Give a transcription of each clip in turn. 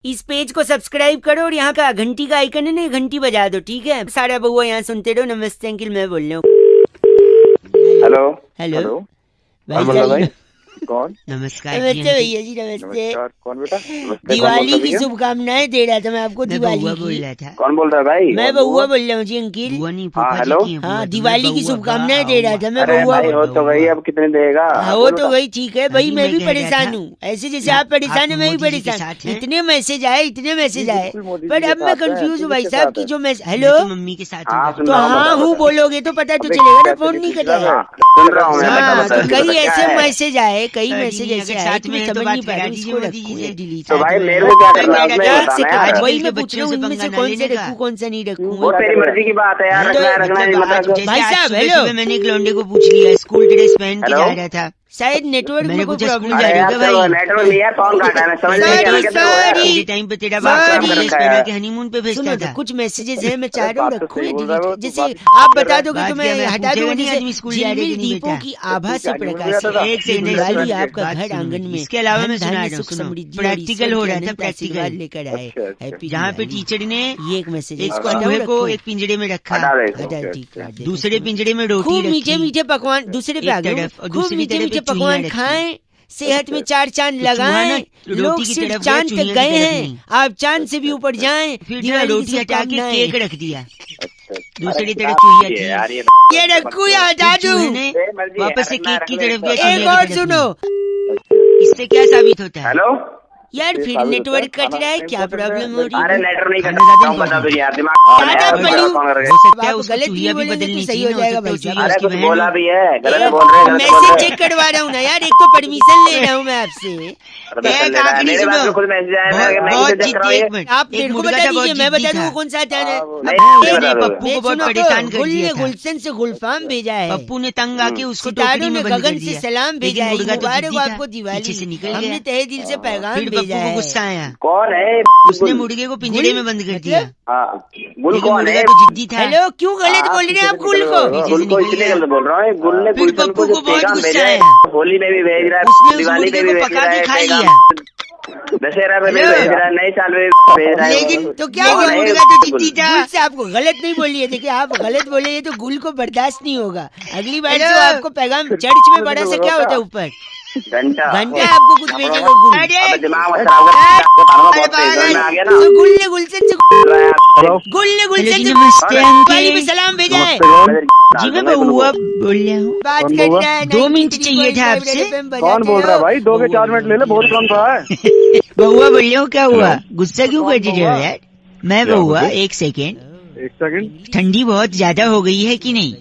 इस पेज को सब्सक्राइब करो और यहाँ का घंटी का आइकन है ना, घंटी बजा दो, ठीक है? सारा बउआ यहाँ सुनते रहो। नमस्ते अंकिल, मैं बोल रहा हूँ। हेलो हेलो भाई, कौन? नमस्ते भैया जी, नमस्ते। कौन बेटा? दिवाली की शुभकामनाएं दे रहा था मैं आपको। दिवाली बोल की रहा था। कौन बोल रहा है भाई? मैं बउआ बोल रहा हूँ जी अंकिल। हाँ, हेलो। हाँ, दिवाली की शुभकामनाएं दे रहा था मैं। अरे बउआ भाई हो तो गई, अब कितने देगा? हो तो गई, ठीक है भाई। अभी मैं मैं भी कह रहा परेशान था। हूँ, ऐसे जैसे आप परेशान है मैं भी मोदी जी के परेशान। साथ हैं। इतने मैसेज आए बिल्कुल मोदी जी पर के अब मैं साथ है। कंफ्यूज हूँ तू भाई किसके साहब साथ की है? जो मैं। मैं हेलो, तो मम्मी के साथ हाँ, हूँ। सुन तो रहा हूँ, हाँ बता, हूँ बता। बोलोगे तो पता तो अबे चलेगा ना, कैसे फोन नहीं पूछ रहा कटेगा। है? सुन रहा हूँ मैं, बता हाँ, बता तो बता, कई क्या ऐसे है? मैसेज आए, कई अरे मैसेज नहीं, ऐसे अगर आए साथ कि में मैं है तो समझ बात नहीं पा रहा करा हूँ, दीजिए इसको मोदी जी रखूँ से। या डिलीट तो करूँ। भाई मेरे को क्या करना है उसमें, एक बताना यार। सेकंड, वही आजकल मैं के पूछ रहा बच्चों हूँ, से इनमें पंगा से ना कौन से लेने का। रखूँ कौन सा नहीं रखूँ। वो तेरी मर्जी की बात है यार, रखना है रखना नहीं, आज मतलब भाई आज साहब, सुबह हेलो। सुबह मैंने एक लौंडे को पूछ लिया, स्कूल ड्रेस पहन के हेलो? जा रहा था। शायद नेटवर्क मैंने में कोई पूछा, प्रॉब्लम स्कूल जा जा अरे रही रही है। हो यार क्या चलो, भाई? नेटवर्क नहीं है, फोन काटा है, मैं समझ नहीं Sorry, क्या क्या तेरे को यार। sorry। मेरे टाइम पे तेरा बात बाप काम का कर ड्रेस रखा है पहना यार। के हनीमून पे भेजता सुनो तो था। कुछ मैसेजेस हैं, मैं चाह अरे रहा हूँ बात तो रखूँ सही या बोल रहा है वो, डिलीट। तू जैसे बात आप कर रहा बता है। दोगे बात तो क्या, मैं मैं हटा पूछेगा दूंगा। नहीं जैसे आदमी स्कूल जा रहे कि झिलमिल नहीं दीपों बेटा। की आभा तू से क्या हनीमून पे प्रकाशित जाता था? एक ये सेकंड दिवाली बैठ के? आपका बात घर सुनो आंगन मेरी। में इसके अलावा मैं धन सुना धान्य रहा हूँ, सुख सुनो। समृद्धि और प्रैक्टिकल ईश्वर हो के रहा था, अनंत प्रैक्टिकल। आशीर्वाद लेकर आए। अच्छा अच्छा हैप्पी जहाँ पे दिवाली। टीचर ने ये एक मैसेज है, एक इसको कौवे हटाऊं को रखूं? एक पिंजरे में रखा, हटा दे इसको। हटा, अच्छा, ठीक है, अच्छा। हट देता दूसरे हूँ। पिंजरे में रोटी खूब मीठे रखी मीठे पकवान, दूसरे पे एक आ गया हूँ। तरफ, और खूब दूसरी मीठे तरफ मीठे एक चूहिया पकवान रखी। खाएं, सेहत में अच्छा। 4 चांद तो चूहा ना लगाएं, रोटी लोग की सिर्फ तरफ गया, चांद तक चूहिया की गए तरफ हैं, नहीं। आप चांद से भी अच्छा ऊपर अच्छा जाएं। फिर जो दिवाली की रोटी हटा के शुभकामनाएं। केक रख दिया, अच्छा। दूसरी अरे तरफ क्या चूहिया है थी। यार ये? ये रखूं या फिर हटा चूहे दूं? ने मर्जी है, वापस से रखना है, केक रख की ले तरफ इसको, गया, रखना है। एक चूहिया और की तरफ सुनो। नहीं। इससे क्या साबित होता है? हेलो? यार ये फिर साबित होता है नेटवर्क कट खाना रहा है, क्या इम्पोर्टेंट है, प्रॉब्लम हो रही अरे है? नेटवर्क नहीं खाना करता ज्यादा हूँ, बता इम्पोर्टेंट तुझे है। यार, दिमाग है टाटा यार, पल्लू। कौन कर हो सकता है आप उसको गलत चूहिया नहीं भी बोलेंगे तो बदलनी सही चाहिए हो ना, हो जाएगा सकता है भाई वो साहब। चूहिया अरे उसकी कुछ बहन बोला हो। भी है, गलत एक बोल रहे हैं, गलत बोल मैसेज रहे चेक हैं। करवा रहा हूँ ना यार, एक तो परमिशन ले रहा हूँ मैं आपसे। अरे मैं कर एक ले रहा है, आखिरी मेरे पास सुनो, में खुद मैसेज आया बहुत है, मैं बहुत किसे चेक जिद्दी, कराऊँ ये? एक मिनट। आप एक मेरे को मुर्गा बता था, बहुत दीजिए, मैं जिद्दी बता दूँ था। वो कौन सा आता है। नहीं मुझे नहीं, बता दोगे? पप्पू को बहुत सुनो परेशान तो, कर गुल दिया ने था। गुलशन से गुलफाम भेजा है, पप्पू ने तंग आके उसको सितारों टोकरी ने में बंद कर गगन से दिया, सलाम भेजा लेकिन है, मुर्गा तो मुबारक जिद्दी हो था, आपको पीछे दिवाली, से निकल हमने गया। तहे दिल से पैगाम फिर भेजा पप्पू को है। गुस्सा आया, कौन है उसने गुल? मुर्गे को पिंजरे गुल में बंद कर मतलब? दिया, हाँ, गुल लेकिन कौन मुर्गा है? तो जिद्दी था। हेलो, क्यों गलत बोल रहे हैं आप गुल को? पीछे से गुल को निकल इसलिए गया। गलत बोल रहा हूँ, गुल ने फिर गुलशन पप्पू को जो को बहुत पैगाम गुस्सा भेजा है, आया, होली में भी भेज रहा उसने है, उस दिवाली मुर्गे में को भी भेज पका रहा के है खा पैगाम, लिया। दशहरा में भी हेलो? भेज रहा है, नई साल में भी भेज रहा है। लेकिन तो क्या कौन हुआ? है मुर्गा तो गुल? जिद्दी था। गुल से आपको गलत नहीं बोलिए, देखिए आप गलत बोले तो गुल को बर्दाश्त नहीं होगा। अगली बार हेलो? से वो आपको पैगाम चर्च में बड़ा सा क्या होता है ऊपर घंटा घंटा आपको कुछ भेजेगा गुल। अरे अबे दिमाग मत खराब कर, बहुत तेज में आ गया ना। तो गुल ने गुलशन से हेलो? गुल ने हेलो गुलशन जी, से नमस्ते दिवाली पे अंकल सलाम भेजा है। जी, मैं बउआ बोल रहा हूँ। बात कर रहा है 2 मिनट चाहिए था आपसे। कौन बोल रहा है भाई? 2 के 4 मिनट ले ले, बहुत कौन सा है? बउआ बोल रहा हूँ, क्या हुआ? गुस्सा क्यों कर रहे हो यार? मैं बउआ, एक सेकेंड। एक सेकंड। ठंडी बहुत ज्यादा हो गई है कि नहीं?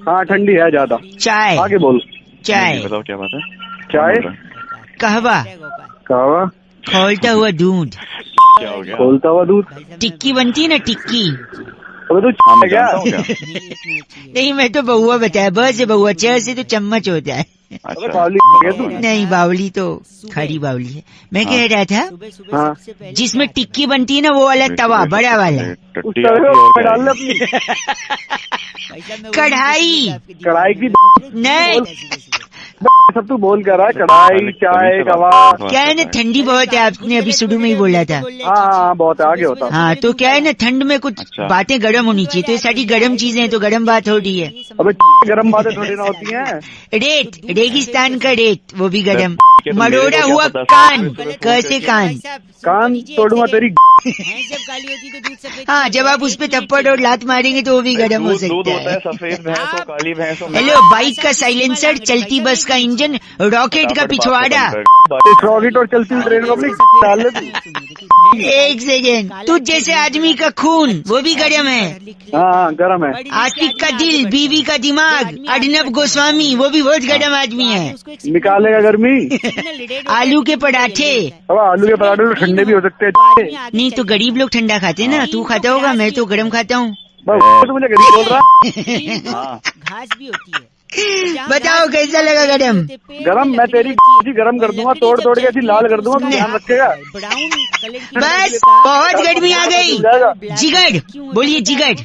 हाँ ठंडी है ज्यादा। चाय, आगे बोल। चाय, बताओ क्या बात है? चाय, कहवा, कहवा, खौलता हुआ दूध, क्या हो गया? खोलता हुआ दूध। टिक्की बनती है ना, टिक्की। अबे तू हाँ, मैं क्या? जानता हूँ क्या? नहीं, मैं तो बउआ बताया, ब से बउआ, च से तो चम्मच होता है। अबे अच्छा, बावली है तू? नहीं, बावली तो खरी बावली है। मैं कह रहा था, हाँ। जिसमें टिक्की बनती है ना, वो वाला तवा, बड़ा वाला, उस टट्टी तरह आती है से और क्या डाल ले है? अपनी कढ़ाई, कढ़ाई की। नहीं, सब तू बोल कर रहा है, कढ़ाई, चाय, कवा। क्या है ना, ठंडी बहुत है, आपने अभी शुरू में ही बोला था। हाँ बहुत आगे होता। हाँ, तो क्या है ना, ठंड में कुछ अच्छा। बातें गर्म होनी चाहिए, तो ये सारी गर्म चीजें हैं, तो गर्म बात हो रही है। अबे गरम बातें थोड़ी ना होती हैं। रेत, रेगिस्तान का रेत, वो भी गर्म। तो मेरे मरोड़ा को क्या हुआ पता? कान, कैसे कान? कान तोड़ूंगा तेरी। हाँ, जब आप उस पे थप्पड़ और लात मारेंगे तो वो भी गर्म हो दूध दूध सकता होता है, है। सफेद भैंस हो, काली भैंस हो। हेलो, बाइक का साइलेंसर, चलती बस का इंजन, रॉकेट का पिछवाड़ा। इस रॉकेट और चलती हुई ट्रेन को अपनी डाल ले तू। एक सेकेंड, तुझ जैसे आदमी का खून, वो भी गर्म है। हाँ गरम है। आशिक का दिल, बीवी का दिमाग, अर्नब गोस्वामी, वो भी बहुत गर्म आदमी है। निकालेगा गर्मी। आलू के पराठे, अब आलू के पराठे तो ठंडे भी हो सकते हैं। नहीं तो गरीब लोग ठंडा खाते हैं ना, तू खाता होगा, मैं तो गर्म खाता हूँ। तो मुझे गरीब बोल रहा। हाँ, घास भी होती है। बताओ कैसा लगा गरम? गरम मैं तेरी गरम कर दूंगा, तोड़ तोड़ के ऐसी लाल कर दूंगा, तू ध्यान रखेगा। ब्राउन कलर की बस, बहुत गर्मी आ गई। जिगर, बोलिए जिगर।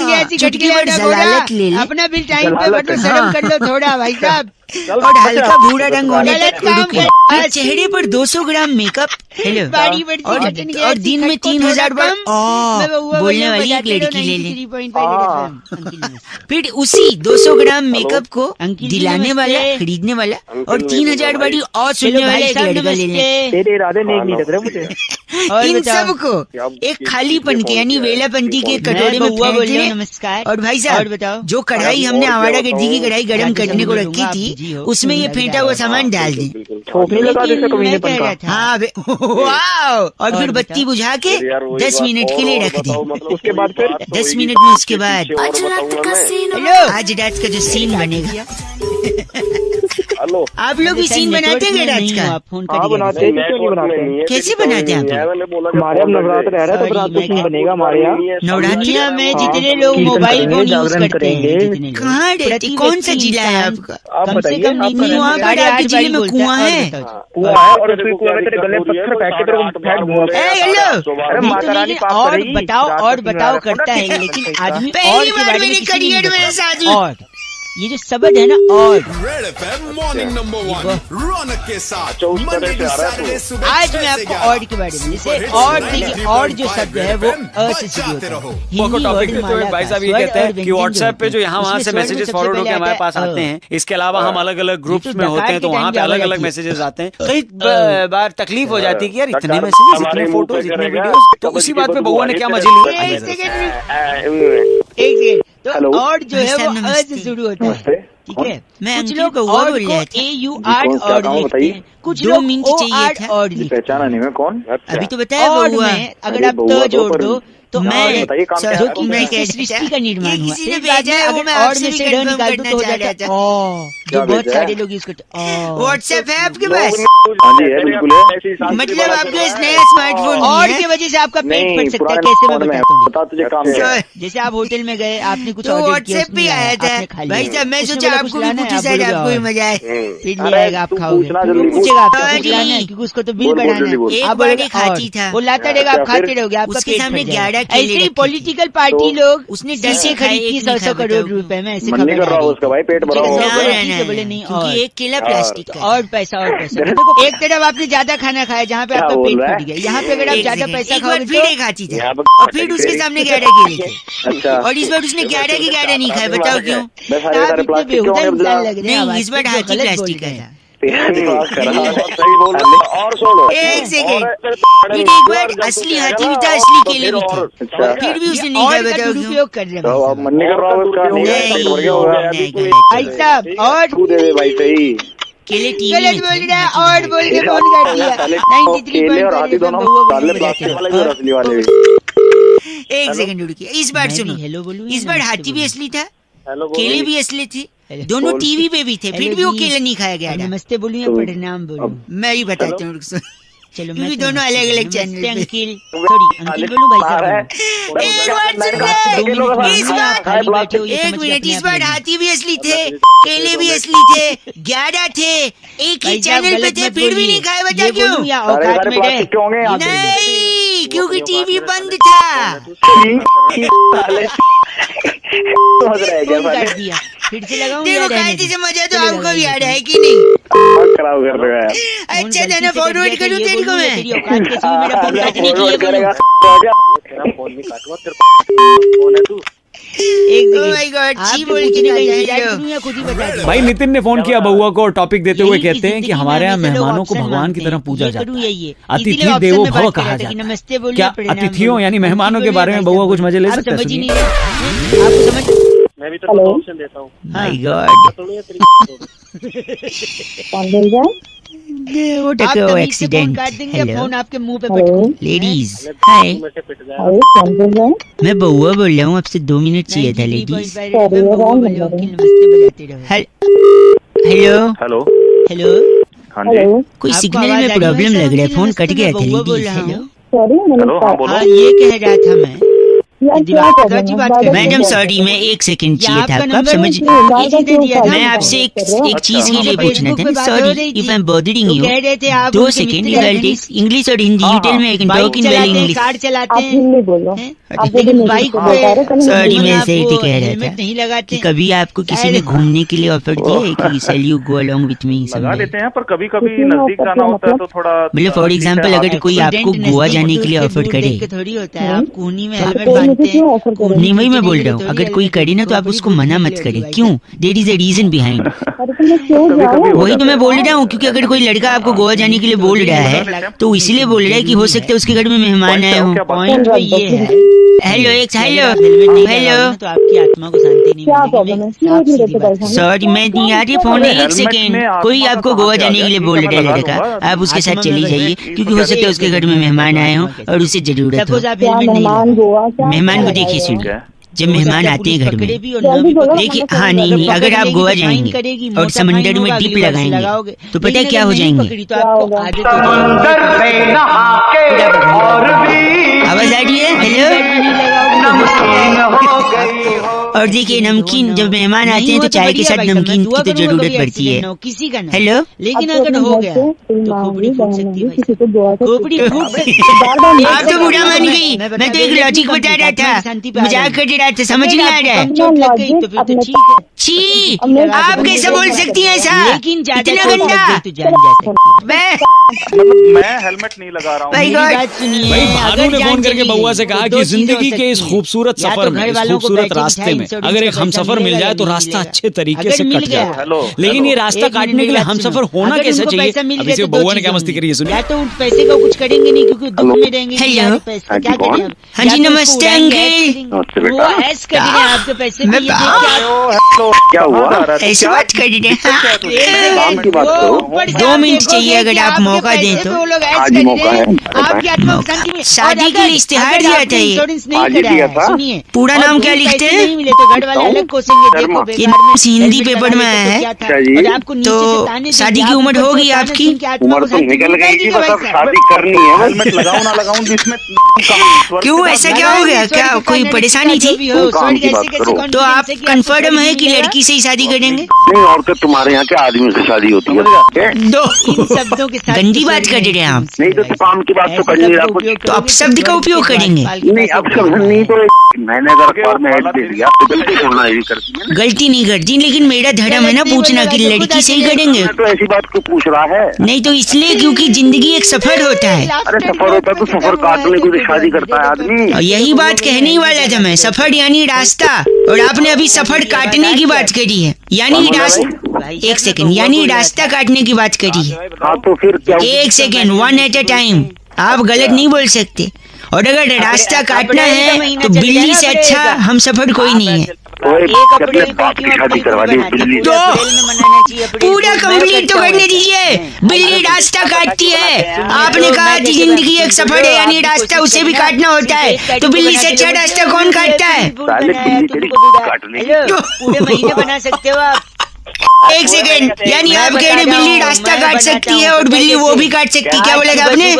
गया ऐसी चुटकी खटकी भर लगा जलालत ले ले। अपना बिल टाइम पे जलालत भरो, है। शर्म कर लो थोड़ा भाई साहब। और हल्का भूरा रंग होने गलत तक काम रुकिए। कर- फिर चेहरे पर 200 ग्राम मेकअप। हेलो। बारी बढ़ती और घटन गया, और दिन में 3000 बार मैं बउआ बोलने बउआ वाली एक बजाते रहो, लड़की ले ले। 93.5 अंकिल नमस्ते। फिर उसी 200 ग्राम मेकअप को अंकिल जी दिलाने नमस्ते। वाला, खरीदने वाला और अंकिल 3000 बारी और सुनने हेलो वाला भाई एक साहब लड़का ले ले। नमस्ते। तेरे इरादे नेक नहीं लग रहे मुझे। और इन बताओ। सबको एक खालीपन के यानी वेलापंती के कटोरे मैं में बउआ फेंक बोल रहा ले। हूँ, नमस्कार। और भाई और साहब बताओ। जो कढ़ाई हमने आवारा गड्डी की कढ़ाई गरम राजू करने को समझ रखी लूंगा, आप बिजी थी हो, उसमें ये लग फेंटा रहा हुआ है। सामान डाल दी। छोकरी लगा दे लेकिन मैं कह रहा था हाँ वाओ। और फिर बत्ती बुझा के यार वही 10 बात। मिनट के लिए और रख दी। बताओ, मतलब उसके बाद फिर 10 मिनट में उसके बाद आज रात का सीन हेलो आज रात का जो सीन बनेगा। हेलो आप लोग भी सीन बनाते हैं रात का? आप फोन हाँ, बनाते हैं। क्यों नहीं बनाते हैं? कैसे बनाते हैं आप लोग? मैंने बोला हमारे अब नवरात्र रह रहा है तो रात को सीन बनेगा हमारे यहाँ। नवरात्रि दुनिया में हाँ, जितने लोग कीर्तन मोबाइल करेंगे, फोन यूज जागरण करते हैं, करेंगे। जितने लोग, कहाँ रहते? प्रति कौन व्यक्ति सा जिला है इंसान आपका? आप कम से बताइए, कम आप नहीं वहाँ पे साढ़े आपके आठ जिले बारी में बोलता कुआं और है? बताओ। कुआं है और उसमें कुआं में तेरे गले पत्थर फेंक के तेरे को फेंक दूंगा। ए, हेलो। अरे नहीं माता तो रानी नहीं, पाप और करेगी। बताओ रात और को सीन बताओ आ रहा है। करता है, लेकिन आदमी और पहली के बार बारे में मेरे किसी ने करियर नहीं में बताया। ऐसा आदमी। और ये जो शब्द है ना और रेड एफएम मॉर्निंग नंबर 1 रौनक के साथ उस तरह मंडे से टू आ रहा है सैटरडे तो। सुबह आज 6 मैं से आपको 11 और के बारे में जैसे सुपर हिट्स और देखिए 93.5 और जो शब्द है वो अ से शुरू बजाते होता रहो। है। को हिंदी टॉपिक देते हुए वर्णमाला भाई का साहब ये स्वर कहते और हैं कि व्यंजन व्हाट्सएप पे जो होते यहाँ हैं, वहाँ से उसमें स्वर में मैसेजेस सबसे फॉरवर्ड पहले होकर हमारे आता है पास आते हैं। इसके अलावा हम अलग अलग ग्रुप्स तो में होते डकार हैं तो के वहाँ टाइम पे पे अलग आवाज अलग आती है। मैसेजेस आते हैं। कई बार तकलीफ हो जाती है कि यार इतने डकार मैसेजेस, हमारे इतने मुंह पे फोटोज, इतने करेगा, वीडियोस, तो कबड्डी उसी की बात पे बदबू बउआ आ ने रही क्या है मजे तेरे ली। एक सेकंड एक एक सेकंड तो हेलो। और जो है भाई वो साहब, अ से नमस्ते। शुरू होता है, नमस्ते। ठीक है? मैं कुछ अंकिल लोग बउआ और बोल को रहा था। AUR कौन सा और गाँव लिखते बताइए? हैं, कुछ 2 लोग मिनट चाहिए OR था। और लिखते हैं। पहचाना नहीं मैं कौन। अभी तो बताया और बउआ। में अगर अरे आप बउआ त तो जोड़ पर- दो तो मैं और बताइए काम क्या जो है? कि मैं जिससे कह सृष्टि रहा का निर्माण ये हुआ। किसी ने फिर बाद भेजा में है, वो अगर मैं और आपसे में भी से र confirm निकाल दो करना तो हो चाह रहा जाता था। जो क्या बहुत भेजा है? सारे लोग इसको व्हाट्सएप है आपके पास? हाँ जी है, बिल्कुल है। मतलब आपके पास नया स्मार्टफोन नहीं और है? की वजह से आपका पेट नहीं, फट सकता है। पुराने कैसे मैं फोन में है। बताता हूँ बता तुझे काम क्या है। जैसे आप होटल में गए, आपने कुछ तो ऑर्डर किया, व्हाट्सएप उसमें पे आया था आपने खा लिया। भाई साहब। मैं उसमें सोचा बोला आपको कुछ भी लाना है, पूछी आप शायद बोलोगे आपको भी और। मजा आए। फिर ले अरे आएगा, आप तू खाओगे। पूछना फिर वो जल्दी बोल। पूछेगा आपको हाँ कुछ जी। लाना है क्योंकि उसको तो बिल बोल, बोल, बढ़ाना जल्दी बोल। है। एक आप बार बोलोगे एक हाथी और। था। वो लाता रहेगा, आप क्या खाते फिर? रहोगे, आपका उसके पेट सामने फट जाएगा। 11 केले ऐसे ही रखे थे। पॉलिटिकल पार्टी तो लोग उसने सीटें 10 खाए, खरीदती एक नहीं 100 खाया, करोड़ बताओ रुपए में, ऐसे मन नहीं खबर कर रहा आ रही उसका भाई, पेट भरा मुझे हुआ लगा है। ठीक है, बोले नहीं और क्योंकि एक केला प्लास्टिक का है। और पैसा और पैसा। देखो एक तरफ आपने ज्यादा खाना खाया जहाँ पे क्या आपका बोल पेट रहा है? फट गया, यहाँ पे अगर आप एक ज्यादा सेकंड, पैसा एक बार खाओगे फिर तो एक हाथी था यहाँ पे और फिर उसके सामने 11 केले थे अच्छा। और इस बार उसने 11 के 11 नहीं खाए। बताओ क्यों? मैं सारे आप सारे इतने प्लास्टिक क्यों बेहुदा होंगे इंसान अब्दुल्ला? लग रहे हैं। नहीं, आवाज इस बार से, जो हाथी गलत प्लास्टिक बोल का रहे हैं। था। तेरा दिमाग खराब है। सही बोल रहा है। और सुन एक सेकंड, और- फिर एक बार असली हाथी भी था, असली केले भी थे अच्छा। और फिर भी उसने नहीं और खाए। का बताओ क्यों? दुरुपयोग कर रहे हैं तो भाई अब मन नहीं कर रहा होगा उसका, नहीं नहीं, पेट भर गया होगा। नहीं, भाई गलत। साहब। और तू दे दे भाई सही। केले टीवी गलत में बोल थे, रहा है हाथी और भाई। बोल के फोन कर दिया। साले 93 केले और हाथी दोनों साले प्लास्टिक वाले भी और असली वाले भी। एक सेकंड रुकिए, इस बार मैं सुनो। भी हेलो बोलूं या इस बार नमस्ते हाथी भी बोलूं? असली था, हेलो केले भी असली थे, हेलो। दोनों बोल। टीवी पे भी थे, फिर हेलो भी वो जी। केले नहीं खाया गया अब था। नमस्ते बोलूं या तो- प्रणाम बोलूं? मैं ही बताता हूँ, रुक सुन। चलो क्योंकि तो दोनों नमस्ते अलग-अलग बोलूं। चैनल नमस्ते पे। अंकिल, सॉरी अंकिल बोलूं भाई साहब बोलूं? एक बार सुन आप ले, तो 2 मिनट में इस आप बार खाली बैठे हो, ये एक समझ के मिनट, अपने इस आप बार ले लो। हाथी भी असली थे, केले भी असली थे, 11 थे, एक ही भाई साहब, चैनल पे गलत थे, मत फिर भी बोलिए। नहीं खाए। बता ये क्यों? बोलूं या सारे औकात सारे में रहे? प्लास्टिक क्यों होंगे यहाँ पे? नहीं, क्योंकि टीवी बंद था। साले समझ रहे हैं क्या फोन साले? कर दिया, फिर से लगाऊं या देखो रहने कायदे से दूं? मजा तो चलो आपको भी लगाइए आ रहा है फोन। कि नहीं? दिमाग खराब कर रहे हो यार। फोन अच्छा गलती था से ना, कर फॉरवर्ड दिया, करूँ ये तेरे को बोलूं या मैं? तेरी औकात कैसी हुई मेरा फोन काटने की, ये बोलूं? करेगा तेरा फोन भी काटूंगा, तेरा फोन है तू। एक Oh my सेकंड, God, आपके छी बोल पूछने के का आ इंतजार जाएगा। करूं या खुद ही बता दूं? भाई नितिन ने फोन किया बउआ को और टॉपिक देते हुए यही कहते हैं जिंदगी कि में हमारे यहाँ हमेशा लोग मेहमानों को ऑप्शन भगवान की मांगते तरह हैं। पूजा ये जाता करूं है। या ये? अतिथि इसीलिए देवो ऑप्शन में भव बात कर कहा रहा था कि जाता है। नमस्ते बोलिए, क्या प्रणाम अतिथियों बोलिए। यानी मेहमानों अंकिल के बारे बोलिए, में भाई बउआ साहब कुछ मजे ले आप सकते हैं? समझ ही सुनिए। नहीं रहे। आपको समझ मैं भी तेरे को ऑप्शन देता हूँ। माय गॉड, थोड़ी है तेरी वो आप टको तमीज से फोन एक्सीडेंट। काट देंगे, हेलो फोन आपके मुंह पे पटकूं। लेडीज, तू हाय, में से पिट जाएगा। मैं बउआ बोल रहा हूँ, आपसे 2 मिनट चाहिए था 93.5 लेडीज। में बउआ बोले, अंकिल नमस्ते बजाते रहो। हेलो हेलो हेलो, हाँ जी कोई आपको सिग्नल आवाज में आ रही है प्रॉब्लम भाई लग रहा है, साहब? फोन नमस्ते, कट गया मैं था बउआ बोल लेडीज। रहा हूँ। हेलो, हेलो हाँ बोलो हाँ ये कह रहा था मैं मैडम सॉरी, मैं 1 सेकंड चाहिए था आपको, आप समझ। मैं आपसे एक चीज के लिए पूछना था ना, sorry if I am bothering you. 2 second, English और Hindi, you tell me I can talk in well English. Car चलाते हैं लेकिन बाइक सॉरी, मैं ऐसे ही कह रहा था कि कभी आपको किसी ने घूमने के लिए ऑफर दिया है कि shall you go along with me लगा लेते हैं, पर कभी कभी नजदीक जाना होता है तो थोड़ा मतलब फॉर एग्जांपल अगर कोई आपको गोवा जाने के लिए ऑफर करे, थोड़ी होता है, आप कोहनी में हेलमेट बांधते हैं। नहीं वही मैं बोल रहा हूँ, अगर कोई करे ना तो आप उसको मना मत करें। क्यों? There is a reason behind. वही तो मैं बोल रहा हूँ, क्योंकि अगर कोई लड़का आपको गोवा जाने के लिए बोल रहा है तो इसलिए बोल रहा है कि हो सकता है उसके घर में मेहमान आए हों। पॉइंट ये है, हेलो हेलो, तो आपकी आत्मा को शांति नहीं मिलेगी। सॉरी मैं नहीं आ रही फोन है, 1 सेकेंड। कोई आपको गोवा जाने के लिए बोल रहा है लड़का, आप उसके साथ चली जाइए, क्योंकि हो सकता है उसके घर में मेहमान आए हों और उसे जरूरत हो। मेहमान को देखिए, सुनिए, जब मेहमान आते हैं घर में, देखिए हाँ नहीं, अगर आप गोवा जाएंगे और समंदर में डीप लगाएंगे तो पता है क्या हो जाएंगे? आवाज आ रही है? हेलो। और देखिए नमकीन, जब मेहमान आते हैं तो चाय के साथ नमकीन की तो जरूरत पड़ती है। किसी का नहीं, हेलो। लेकिन अगर हो गया तो खोपड़ी फूट सकती है, खोपड़ी फूट सकती है। आप तो बुरा मान गई, मैं तो एक लॉजिक बता रहा था, मजाक कर रहा था, समझ नहीं आ रहा है। चोट लग गई तो फिर तो ठीक है। छी, आप कैसे बोल सकती हैं ऐसा? लेकिन इतना गंदा। तो जान जा सकती मैं हेलमेट नहीं लगा रहा हूँ। भाई है। बात सुनिए, भाई भानु ने अगर फोन जान करके चली बउआ से कहा तो कि दो चीजें हो जिंदगी के इस सकती हैं। खूबसूरत या सफर तो में, घर इस वालों को खूबसूरत बैठे रास्ते बिठाई, में इंश्योरेंस अगर एक का हम पैसा सफर मिल मिलेगा जाए या तो नहीं रास्ता मिलेगा। अच्छे तरीके अगर से मिल कट गया, जाता है। हेलो लेकिन ये रास्ता एक काटने मिनट के लिए की हम बात सफर सुनो। होना अगर कैसे उनको चाहिए? पैसा मिल अब गया इसे तो दो बउआ ने क्या चीजें मस्ती करी है, सुनिए। या तो उन पैसे का कुछ करेंगे नहीं, क्योंकि दुख में रहेंगे। हेलो। पैसा क्या करें हम? हाँ जी, या तो नमस्ते उसको उड़ाएंगे, अंकल। वो ऐश करेंगे आपके पैसे मैं में, ये देख के आप क्या हुआ? ऐसे बात कर रहे हैं? काम की बात करो। 2 मिनट चाहिए अगर आप मौका दें तो। आज ही मौका है। आपकी आत्मा को शांति मिले। शादी और के लिए इश्तिहार अगर दिया आपने था ये। इंश्योरेंस नहीं आज ही कराया दिया है, था। सुनिए, पूरा और नाम वो क्या पैसे लिखते हैं? नहीं मिले तो घर वाले अलग कोसेंगे। देखो बेकार में हिंदी हेलमेट पेपर लगा में लेते आया तो है। क्या था? अच्छा जी। और आपको नीचे तो से ताने देंगे, शादी की आप उम्र ऊपर से होगी ताने आपकी? सुन के आत्मा उम्र को तो शांति निकल मिलेगी गई थी, क्या बस भाई अब साहब? शादी करनी है। हेलमेट लगाऊं ना लगाऊं इसमें क्यों ऐसा क्या हो गया? क्या कोई परेशानी थी? काम की बात करो। तो आप कंफर्म है कि लड़की से ही शादी करेंगे? नहीं, और क्या तुम्हारे यहाँ क्या आदमी से शादी होती है? दो इन शब्दों के साथ गंदी बात कर रहे हैं आप। नहीं तो काम की बात तो कर नहीं रहा। तो आप शब्द का उपयोग करेंगे। नहीं, अब सब नहीं तो मैंने अगर अखबार में ऐड दे दिया तो गलती करना ये करती है। गलती नहीं करती, लेकिन मेरा धर्म है ना पूछना कि लड़की से ही करेंगे। मैं तो ऐसी बात क्यों पूछ रहा है? नहीं तो इसलिए क्योंकि जिंदगी एक सफर होता है, अरे सफर होता है तो सफर काटने को तो शादी करता है आदमी। और यही बात कहने ही वाला था मैं। सफर यानी रास्ता, और आपने अभी सफर काटने की बात करी है, यानी रास्ता। 1 सेकेंड, यानी रास्ता काटने की बात करी है। हाँ तो फिर क्या? 1 सेकेंड, 1 एट अ टाइम। आप गलत नहीं बोल सकते। और अगर रास्ता काटना है तो बिल्ली से अच्छा हम सफर कोई नहीं है। अपने बाप की शादी करवा दी बिल्ली। तो पूरा कंप्लीट तो करने दीजिए। बिल्ली रास्ता काटती है, आपने कहा कि जिंदगी एक सफर है, यानी रास्ता उसे भी काटना होता है, तो बिल्ली से अच्छा रास्ता कौन काटता है? पहले बिल्ली तेरी काटने की। पूरे महीने बना सकते हो आप। 1 सेकेंड, यानी आप कह रहे बिल्ली रास्ता काट सकती है और बिल्ली वो भी काट सकती है, क्या बोलेगा आपने?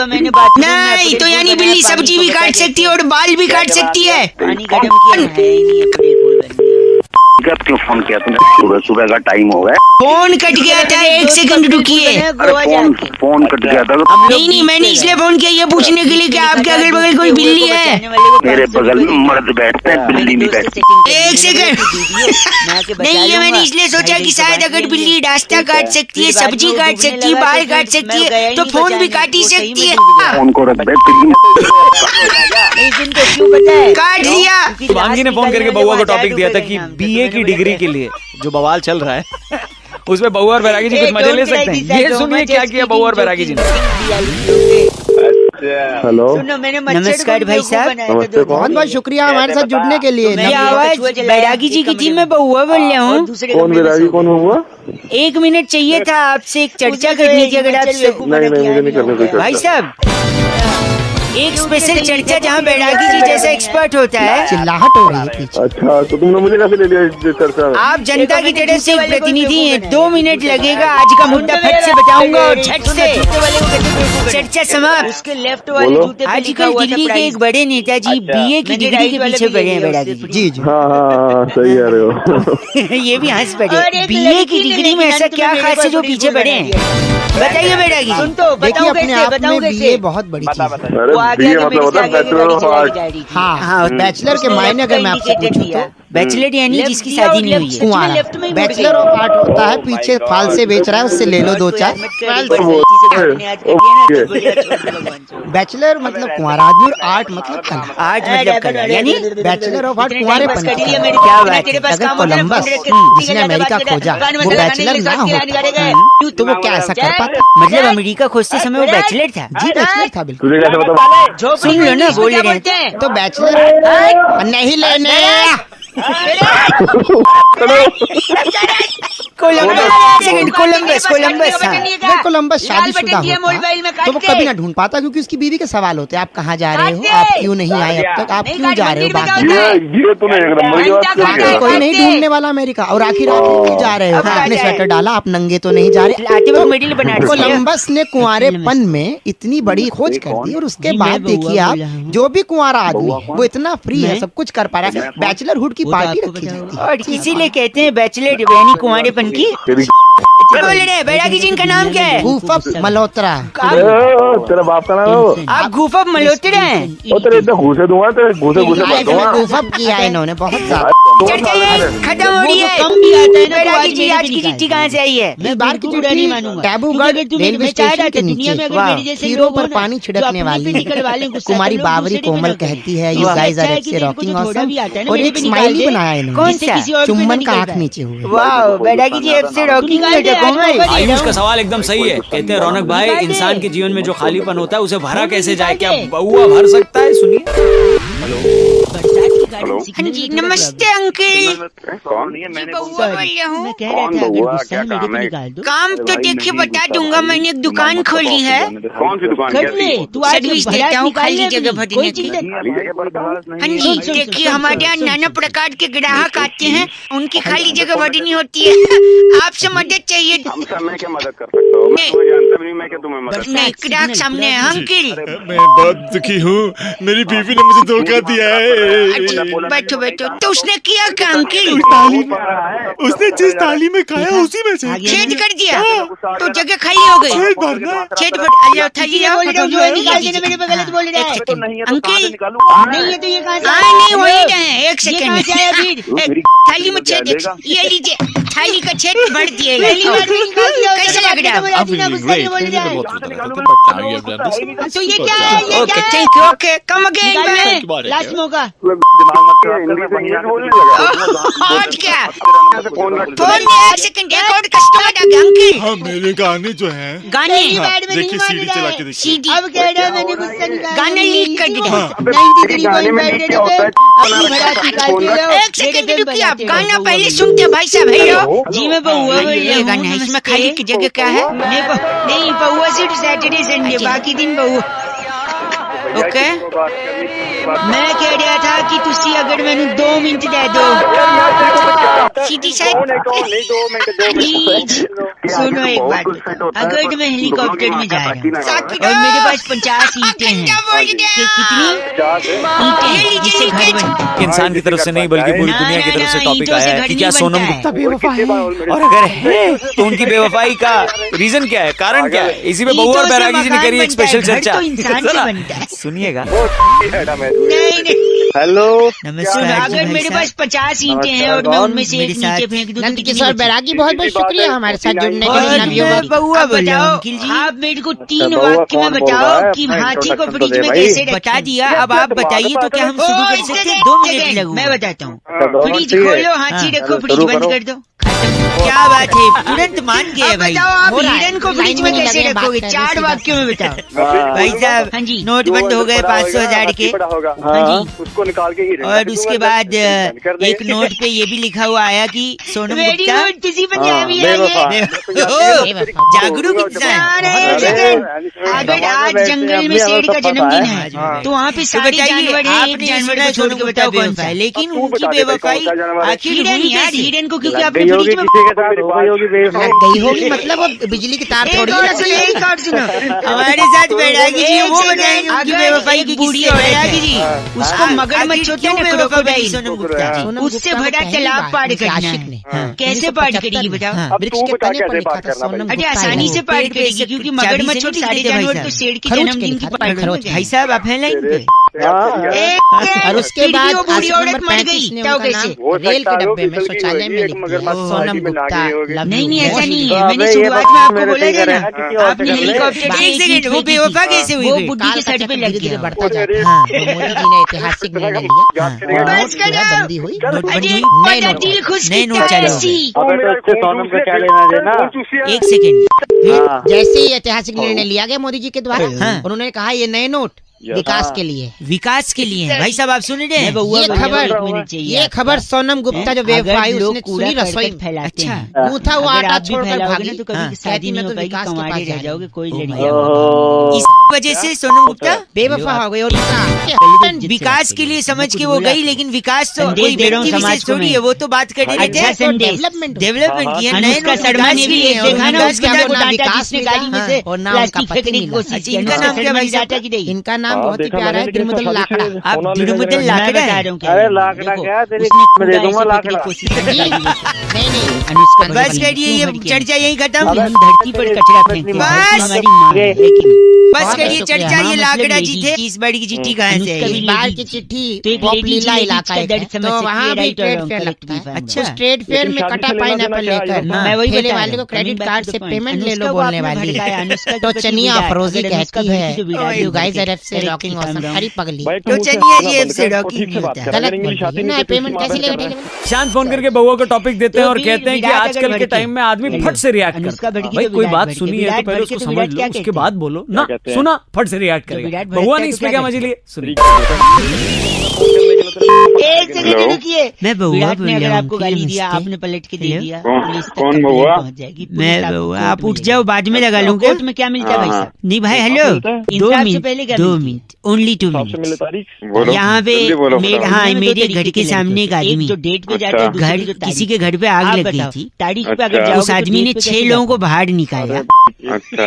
नहीं तो यानी बिल्ली सब्जी भी काट सकती है और बाल भी काट सकती है। पानी गर्म किया है ही नहीं, अपने फूल बन गया। कब क्यों फोन किया तुमने? सुबह सुबह का टाइम हो गया। फोन कट गया था, 1 सेकंड रुकिए। अरे फोन कट गया था। नहीं, मैंने इसलिए फोन किया ये पूछने के लिए कि आपके अगल बगल कोई बिल्ली है? मेरे बगल में मर्द बैठते हैं, बिल्ली नहीं बैठती। 1 सेकंड, नहीं ये मैंने इसलिए सोचा कि शायद अगर बिल्ली रास्ता काट सकती है, सब्जी काट सकती है, बाल काट सकती है, तो फोन भी काट ही सकती है। फोन को रख दे बिल्ली। काट दिया। शिवांगी ने फोन करके बउआ को टॉपिक दिया था कि बीए की डिग्री के लिए जो बवाल चल रहा है उसमें बउआ और बैरागी जी कुछ मजे ले सकते हैं। ये सुनिए क्या किया बउआ और बैरागी जी ने। हेलो, नमस्कार भाई साहब। नमस्ते। बहुत बहुत शुक्रिया हमारे साथ जुड़ने के लिए। मेरी आवाज बैरागी जी की थी, मैं बउआ बोल रहा हूँ। कौन बैरागी कौन हुआ? 1 मिनट चाहिए था, आपसे एक चर्चा करनी थी अगर आप नहीं मुझे नहीं करने कोई भाई साहब। एक स्पेशल चर्चा जहाँ बैरागी जी जैसा एक्सपर्ट होता है। चिल्लाहट हो रही है पीछे। अच्छा तो तुमने मुझे कैसे ले लिया इस चर्चा में? आप जनता की तरफ से एक प्रतिनिधि हैं, 2 मिनट लगेगा। आज का मुद्दा फट से बताऊंगा और झट से चर्चा समाप्त। उसके लेफ्ट वाले जूते पे लिखा आजकल हुआ था दिल्ली के एक बड़े नेताजी बीए की डिग्री के पीछे पड़े हैं बैरागी जी। जी जी हाँ सही कह रहे हो। ये भी हंस पड़े। बीए की डिग्री में ऐसा क्या खास है जो पीछे पड़े हैं? बताइए बैरागी जी। देखिए अपने आप में बीए बहुत बड़ी चीज है। अरे बीए मतलब होता है बैचलर ऑफ आर्ट। हाँ हाँ, बैचलर के मायने अगर मैं आपसे पूछूं तो बैचलर यानी जिसकी शादी नहीं हुई है। कुंवारा। बैचलर ऑफ आर्ट होता है पीछे फाल से बेच रहा है, उससे ले लो 2-4। बैचलर मतलब कुंवारा आदमी और आर्ट मतलब कला। आर्ट मतलब कला यानी बैचलर ऑफ आर्ट कुंवारेपन की कला। क्या बात है। अगर कोलंबस जिसने अमेरिका खोजा वो बैचलर ना होता तो वो क्या ऐसा कर पाता? मतलब अमेरिका खोजते समय वो बैचलर था। जी बैचलर था बिल्कुल। तुझे कैसे पता? सुन लो ना, बोल रहे हैं तो बैचलर नहीं लेने कोलंबस अगर कोलंबस शादीशुदा होता तो वो कभी ना ढूंढ पाता, क्योंकि उसकी बीवी के सवाल होते हैं। आप कहाँ जा रहे हो? आप क्यों नहीं आए अब तक? आप क्यों जा रहे हो? ये तूने एक नंबर की बात बाकी की। कोई नहीं ढूंढने वाला अमेरिका। और आखिर आप क्यों जा रहे हो? आपने स्वेटर डाला, आप नंगे तो नहीं जा रहे। आते वक्त मिडिल बना दिया। कोलंबस ने कुंवारेपन में इतनी बड़ी खोज कर दी और उसके बाद देखिए आप जो भी कुंवारा आदमी है वो इतना फ्री है, सब कुछ कर पा रहा है। बैचलरहुड की पार्टी रखी जाती है और इसीलिए कहते हैं बैचलर यानी कुंवारेपन की। बोल रहे हैं बैरागी जी का नाम क्या है? गुफप मल्होत्रा। तेरा बाप का नाम है वो? आप गुफप मल्होत्रा हैं? ओ तेरे इतने घूसे दूंगा, तेरे घूसे मार दूंगा। गुफप किया है इन्होंने बहुत ज्यादा। चर्चा ये खत्म हो रही है। कम भी आता है ना, बैरागी जी आज की चिट्ठी कहाँ से आई है? इस बार की चिट्ठी टैबूगढ़ रेलवे स्टेशन के नीचे हीरो पर पानी छिड़कने वाली कुमारी बावरी कोमल कहती है you guys are actually rocking awesome, और एक स्माइली बनाया इन्होंने। कौन सा? चुम्बन का आंख नीचे हुआ। वाह बैरागी जी आपसे रॉकिंग आयुष का सवाल एकदम सही है। कहते हैं रौनक भाई, इंसान के जीवन में जो खालीपन होता है उसे भरा कैसे जाए? क्या बउआ भर सकता है? सुनिए। हाँ जी नमस्ते अंकल। कौन? बउआ बोल रहा हूँ। कौन बउआ? क्या काम है? काम तो देखिए बता दूंगा, मैंने एक दुकान खोली है। कौन सी दुकान? सर्विस देता हूँ खाली जगह भरने की। हाँ जी देखिए हमारे यहाँ नाना प्रकार के ग्राहक आते हैं, उनकी खाली जगह भरनी होती है। आपसे मदद चाहिए। मैं क्या मदद कर सकता हूँ? मैं तुम्हें जानता भी नहीं, मैं क्या तुम्हें मदद? नहीं ग्राहक सामने है अंकल। मैं बहुत दुखी हूँ, मेरी बीवी ने मुझे धोखा दिया है। अच्छा बैठो बैठो। तो उसने किया क्या अंकल? उसने जिस थाली में खाया उसी में से छेद कर दिया तो जगह खाली हो गई। छेद भरना। छेद भर अल्लाह थाली लाओ। अंकल नहीं है तो ये कहाँ से हाँ नहीं वही रहे। एक सेकंड थाली में छेद ये लीजिए, थाली का छेद भर दिए। कैसे लग रहा है? तो ये क्या है? ये ओके क्या है? Thank you. Okay come again. Last मौका। दिमाग मत क्या हिंदी में इंग्लिश बोलने लगा। और क्या फोन रख। फोन में एक सेकंड एक और कस्टमर आ गया अंकल। हाँ मेरे गाने जो हैं गाने देखिए सीडी चला के देखिए। सीडी अब कह रहा है मैंने गुस्सा निकाला। गाना लीक कर दिया। 93.5 रेडियो पे अपनी भड़ास निकालते रहो। एक सेकंड रुकिए, आप गाना पहले सुनते भाई साहब। हेलो जी मैं बउआ बोल रही ये हूँ। गाना है, इसमें खाली की जगह क्या है? नहीं बउआ सिर्फ सैटरडे संडे, बाकी दिन बउआ। ओके मैं कह रहा था कि तुसी अगर मैंने 2 मिनट दे दो। सीधी साइड प्लीज सुनो एक बात। अगर मैं हेलीकॉप्टर में जा रहा हूँ और मेरे पास 50 ईंटें हैं, कितनी ईंटें जिससे घर बनता है? इंसान की तरफ से नहीं बल्कि पूरी दुनिया की तरफ से टॉपिक ईंटों से आया है घर कि नहीं क्या सोनम बनता गुप्ता है। बेवफा है, और अगर है तो उनकी बेवफाई का रीजन क्या है, कारण क्या है? इसी पे बउआ और बैरागी जी ने करी एक स्पेशल चर्चा। तो इंसान से जरा बनता है। सुनिएगा। नहीं हेलो नमस्कार अगर मेरे पास 50 ईंटें हैं और मैं उनमें से एक नीचे फेंक दूं तो नंद कितनी किशोर बची? बैरागी बहुत बहुत शुक्रिया हमारे साथ जुड़ने के लिए। और नवयुवक बउआ आप बोल रहा हूँ बताओ, अंकिल जी। आप मेरे को 3 वाक्य में बताओ कि हाथी को फ्रिज में कैसे रखें? बता दिया, अब आप बताइए तो क्या हम शुरू कर सकते हैं? 2 मिनट लगूंगा। मैं बताता हूँ। फ्रिज खोलो, हाथी रखो, फ्रिज बंद कर दो। क्या बात है, तुरंत मान गए भाई। बताओ आप हो रहा है। हिरन को फ्रिज में लाइन में कैसे लगे बात रखोगे? कर रहे 4 हैं, वाक्यों में बताओ। भाई साहब हाँ जी। नोट बंद हो गए 500,000 के। हाँ जी। उसको निकाल के हीरे और उसके बाद एक नोट पे ये भी लिखा हुआ आया कि सोनम गुप्ता जागरूक इंसान। अगर आज जंगल में शेर का जन्मदिन है तो वहाँ पे सारे जानवर हैं, एक जानवर को छोड़ के बताओ कौन सा है। लेकिन उनकी बेवफाई आखिर हिरन यार, हिरन को क्योंकि आपको गई होगी फ्रिज में किसी के साथ गई होगी मतलब वो बिजली की तार थोड़ी एक और सुनो, हमारे साथ बैरागी जी वो बताएंगे उनकी बेवफाई की बूढ़ी बैरागी जी। उसको मगरमच्छ होते हैं ना क्रोकोडाइल, सोनम गुप्ता जी उससे भरा तालाब पार करना है। कैसे पार करेगी बताओ? अरे आसानी से पार करेगी क्योंकि मगरमच्छ और सारे जानवर तो शेर के जन्मदिन की पार करेंगे। भाई साहब आप हैं लाइन पे? और उसके बाद वो बूढ़ी औरत मर गई, क्या कैसे? रेल के डब्बे में शौचालय में लिख दिया सोनम गुप्ता। नहीं ऐसा नहीं है, मैंने शुरुआत में आपको बोला था ना, आपने हेलीकॉप्टर एक सेकंड, वो बेवफा कैसे हुई? वो बुद्धि के सर पे लग गया। बढ़ता जाता है। मोदी जी ने ऐतिहासिक निर्णय लिया, बस करो। बंदी हुई, अरे दिल खुश नए नोट चालू हो गए। सोनम का क्या लेना देना? एक सेकंड, जैसे ही ऐतिहासिक निर्णय लिया गया मोदी जी के द्वारा, उन्होंने कहा ये नए नोट विकास के लिए, विकास के लिए। भाई साहब आप सुन रहे हैं? ये खबर सोनम गुप्ता जो बेवफाई उसने सुनी रसोई फैलाते हैं, गूंथा हुआ आटा छोड़कर भागी तो कभी शादी नहीं हो पाएगी, कमारे रह जाओगे, कोई लड़की इस वजह से सोनम गुप्ता बेवफा हो गई। और विकास के लिए समझ के वो गई, लेकिन विकास तो कोई व्यक्ति विशेष थोड़ी है, वो तो बात कर रहे थे डेवलपमेंट की है। अनुष्का शर्मा ने भी एक देखा ना, उसके हमको डांटा जिसने गाड़ी में से और नाम प्लास्टिक फेंकने की कोशिश की। इनका नाम क्या भाई डाटा की नहीं, इनका नाम बहुत ही प्यारा है, दिलमुदल लाकड़ा। आप दिलमुदल लाकड़ा है? अरे लाकड़ा क्या तेरी उसने दे दूंगा लाकड़ा। कोशिश की। नहीं अनुष्का बस करिए, ये चर्चा यही खत्म। हम धरती पर कचरा फेंकते हैं, बस। हमारी माँ है, लेकिन बस करिए चर्चा, ये लाकड़ा जी थे। इस बार की चिट्ठी कहाँ से है? इस बार की चिट्ठी तो एक पॉपुलर लेडी इलाका है, तो वहाँ भी ट्रेड फेयर लगता है। अच्छा। उस ट्रेड फेयर में कटा पाइनएप्पल लेकर मैं वही ठेले बता वाले रहा को हूँ, क्रेडिट कार्ड से point। पेमेंट ले लो अनुष्का को बोलने आपने वाली भड़काया, है। अनुष्का तो को चनिया विराट, अफरोजी अगर अनुष्का कहती है भड़की तो विराट यू भी गाइस आर भड़के। एफ से रॉकिंग ऑसम। हरी पगली तो चलिए जी एफ से रॉकिंग नहीं होता। गलत बोल रही है ना, पेमेंट कैसे लेगा ठेले वाले? शांत फोन करके बउआ को टॉपिक देते हैं और कहते हैं कि आजकल के टाइम में आदमी फट से रिएक्ट करता है। भाई कोई बात सुनी है तो पहले उसको समझ लो, उसके बाद बोलो ना। सुना फट से रिएक्ट करेगा। बउआ ने इसमें क्या मजे लिए? सुनिए। एक सेकंड रुकिए, मैं बउआ विराट ने बोल अगर रहा हूँ, आपको कि गाली दिया, नमस्ते। आपने पलट के दे दिया, पुलिस तक कौन कंप्लेंट बउआ? पहुंच जाएगी। पुलिस मैं आपको बउआ, कोर्ट आप में उठ ले जाओ, बाद में लगा लूंगा। कोर्ट में क्या मिलता है भाई साहब? नहीं भाई, हेलो, दो इंसाफ से मिनट, पहले क्या 2 मिलती है? Minute, only 2 minute. यहाँ पे हाँ, मेरे घर के सामने एक आदमी, जो डेट पे जाता है, घर दूसरी जो किसी के घर पे आग लग गई थी। तारीख पे अगर जाओगे उस आदमी ने 6 लोगों को बाहर निकाला, अच्छा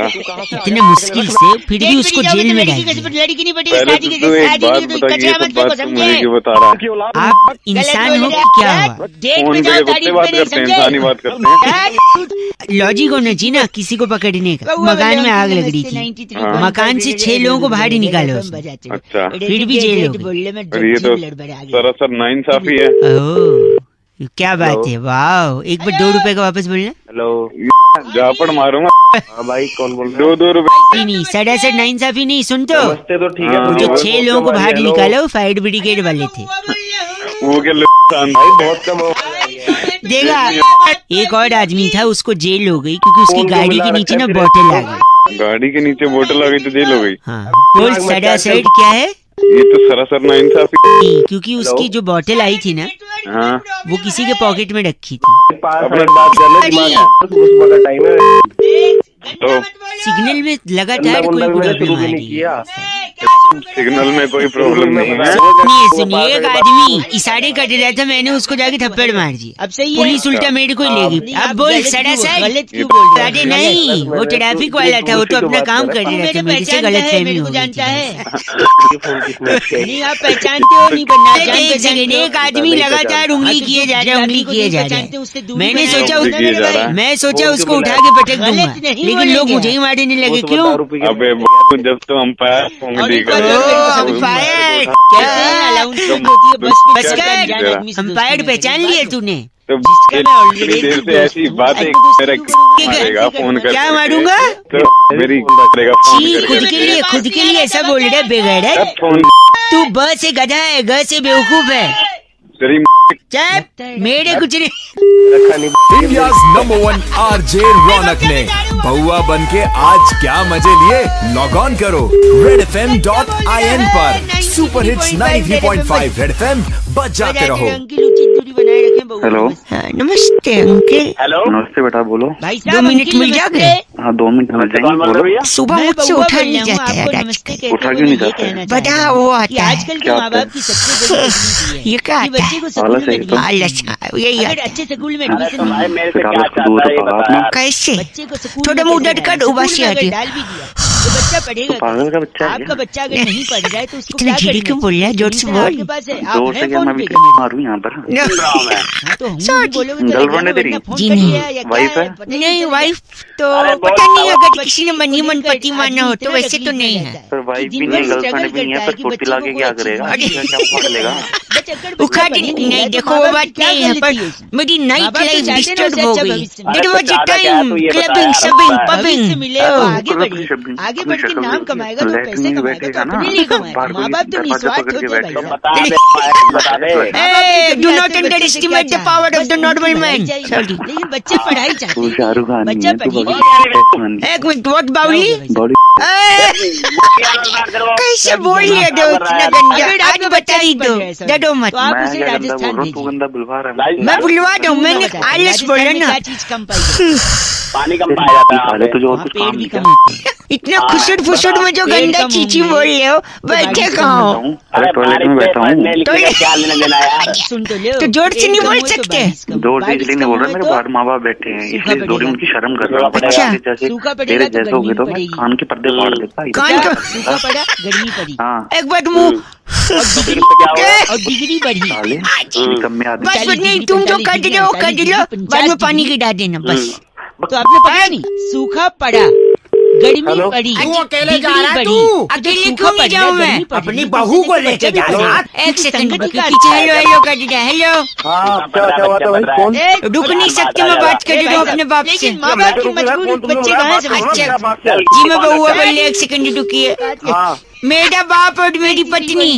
इतने मुश्किल से, फिर भी उसको जेल में डाल दिया। लड़की नहीं बटी, पहले शादी तो की तू एक शादी बात की तो बताइए, कचरा तो मत बात फेंको, तू समझे? मुझे क्यों बता रहा है? आप इंसान हो कि क्या हुआ? डेट फोन पे पे जाओ, कुत्ते तारीख बात पे नहीं, करते हैं, समझे? इंसानी बात करते हैं। लॉजिक होना चाहिए ना किसी को पकड़ने का। मकान में आग लग रही थी, मकान से 6 लोगों को बाहर ही निकाला उसने। अच्छा फिर भी जेल हो गई। और ये तो सरासर नाइंसाफी है। ओह, क्या बात है, वाह। एक बार 2 रुपए का वापस बोलना। हेलो जापड़ मारूंगा। हाँ भाई कौन बोल रहा है? 2 रुपए नहीं, 6.5 नाइंसाफी नहीं, सुन तो। नमस्ते तो ठीक है। वो जो 6 लोगों को बाहर निकाला वो फायर ब्रिगेड वाले थे। वो क्या भाई बहुत कम हो। देखा, एक और आदमी था, उसको जेल हो गई क्योंकि उसकी गाड़ी के नीचे ना बोतल आ गई। गाड़ी के नीचे बोतल आ गई तो जेल हो गई। हाँ, बोल सड़ा साइड क्या है? ये तो सरासर नाइंसाफी। क्योंकि उसकी जो बोतल आई थी ना, हाँ वो किसी के पॉकेट में रखी थी। अपने बात कर ले, टाइम है तो सिग्नल में लगातार कोई प्रॉब्लम आ रही है। सिग्नल में कोई प्रॉब्लम नहीं है। सुनिए, एक आदमी इशारे कर रहा था, मैंने उसको जाके थप्पड़ मार दिया। अब सही है, पुलिस उल्टा मेरे को ले गई। अब बोल सड़ा साइड। गलत क्यों बोल रहे अरे नहीं, वो ट्रैफिक वाला था, वो तो अपना काम कर रहा था, मेरे से गलत फहमी हो गई जानता थी। है? नहीं आप पहचानते हो, नहीं बनना। एक सेकंड, एक आदमी लगातार उंगली किए जा रहा है, उंगली किए जा रहा है। मैंने सोचा उसको उठा के पटक दूंगा, लेकिन लोग मुझे ही मारने लगे। क्यों? अबे जब तो अंपायर उंगली कर अंपायर अंपायर पहचान लिया तूने? तो इतनी देर से ऐसी बातें मेरा फोन कर क्या मारूंगा? तो मेरी करेगा फोन करके। खुद के लिए ऐसा बोल रहा है बेगैरत। फोन तू ब से गधा है, ग से बेवकूफ है। तेरी मेरे कुछ नहीं। इंडियाज नंबर 1 RJ रौनक ने बउआ बन के आज क्या मजे लिए। लॉग ऑन करो redfm.in पर। सुपर हिट्स 93.5 रेड एफएम बजाते रहो। हेलो नमस्ते अंकल। हेलो नमस्ते बेटा, बोलो। 2 मिनट मिल जाओगे? हाँ 2 मिनट मिल जाएंगे, बोलो। सुबह मुझसे उठा नहीं जाता है आजकल। उठा क्यों नहीं जाता? बड़ा वो आता है। आजकल के माँ बाप की सबसे बड़ी तकलीफ ये क्या है कि बच्चे को स्कूल में एडमिशन यही अगर आता है। अच्छे स्कूल में एडमिशन भाई नहीं मेरे से क्या चाहता है ये बता यार। कैसे? बच्चे को स्कूल थोड़ा में मुंह कैसे डट कर डालें? उबासी स्कूल में आती अगर है। डाल भी दिया तो बच्चा पढ़ेगा पागल का बच्चा है आपका बच्चा अगर नहीं पढ़ रहा है तो उसको इतना क्या धीरे क्यों बोल रहा है? जोर से बोल। आपके पास है, आप जोर हैं से क्या, फोन मैं पे अभी क्या मेरे? मारूं यहाँ पर? हाँ तो हम भी बोलोगे तो गर्लफ्रेंड है तेरी? फोन जी कर नहीं। लिया या क्या वाइफ है? पता ही नहीं चलेगा। वाइफ तो अरे पता नहीं, बहुत अगर किसी ने मनी मन पति माना हो तो वैसे तो नहीं है। सर वाइफ भी नहीं है, गर्लफ्रेंड भी नहीं है, फिर फुर्ती ला के क्या करेगा? क्या पकड़ लेगा? उखाड़ नहीं, देखो वो बात नहीं है, पर मेरी नाइट लाइफ डिस्टर्ब हो गई। That was the time clubbing shubbing pubbing. मिलेगा आगे बढ़े, आगे बढ़ के नाम कमाएगा तो पैसे कमाएगा तो अपने लिए कमाएगा। माँ बाप तो निस्वार्थ होते हैं भाई साहब। बता दे Hey, do not underestimate the power of the normal man. Sorry. लेकिन बच्चे पढ़ाई चाहते तू हैं। शाहरुख खान नहीं बच्चा है, तू पढ़ी बड़ी एक मिनट, what बाउली? बड़ी कैसे बोल रहे हो इतना गंदा? आज बता ही दो, डरो मत। तो आप मैं उसे क्या गंदा बोल राजस्थान रहा हूँ, तू भेजिए। गंदा बुलवा रहा है। मैं बुलवा दूं, मैंने आलस बोला ना। क्या चीज कम पाई पानी कम पाया जाता है साले तुझे और कुछ पेड़ काम भी नहीं कम क्या? होते हैं। इतना खुशुट फुसुट में जो पेड़ गंदा कम चीची होंगे। बोल रहे हो, बैठे कहाँ हो? अरे टॉयलेट में बैठा हूँ। क्या लेना देना यार। सुन तो लो तो जोर से नहीं बोल सकते? जोर से इसलिए नहीं बोल रहा, मेरे बाहर माँ बाप बैठे हैं इसलिए थोड़ी उनकी शर्म कर रहा हूँ। अच्छा। जैसे सूखा पड़ेगा तेरे तो जैसे हो गए तो गर्मी मैं पड़ेगी। कान के पर्दे फाड़ देता। कान का सूखा पड़ा गर्मी पड़ी हाँ एक बार मुंह और डिग्री बढ़ी। साले निकम्मे आदमी। बस नहीं, तुम जो कर रहे हो कर लो, बाद में पानी गिरा देना बस। तो आपने पढ़ा नहीं, सूखा पड़ा गर्मी पड़ी। तू अकेले जा रहा है डिग्री तू? बढ़ी। अकेले सूखा क्यों नहीं पड़ रहा है, जाऊं मैं? गर्मी पड़ रही अपनी है, बहू को बच्चे लेके भी जा पढ़ रहा रहे है। हैं। एक सेकंड संगति का पीछे हेलो हेलो कर दिया। हेलो हाँ क्या हुआ था भाई? कौन? रुक नहीं सकते, मैं बात कर रही हूँ अपने बाप से। लेकिन माँ बाप की मजबूरी बच्चे कहाँ से अच्छा जी, मैं बउआ बोल रही, एक सेकंड रुकिए। हाँ मेरा बाप और मेरी पत्नी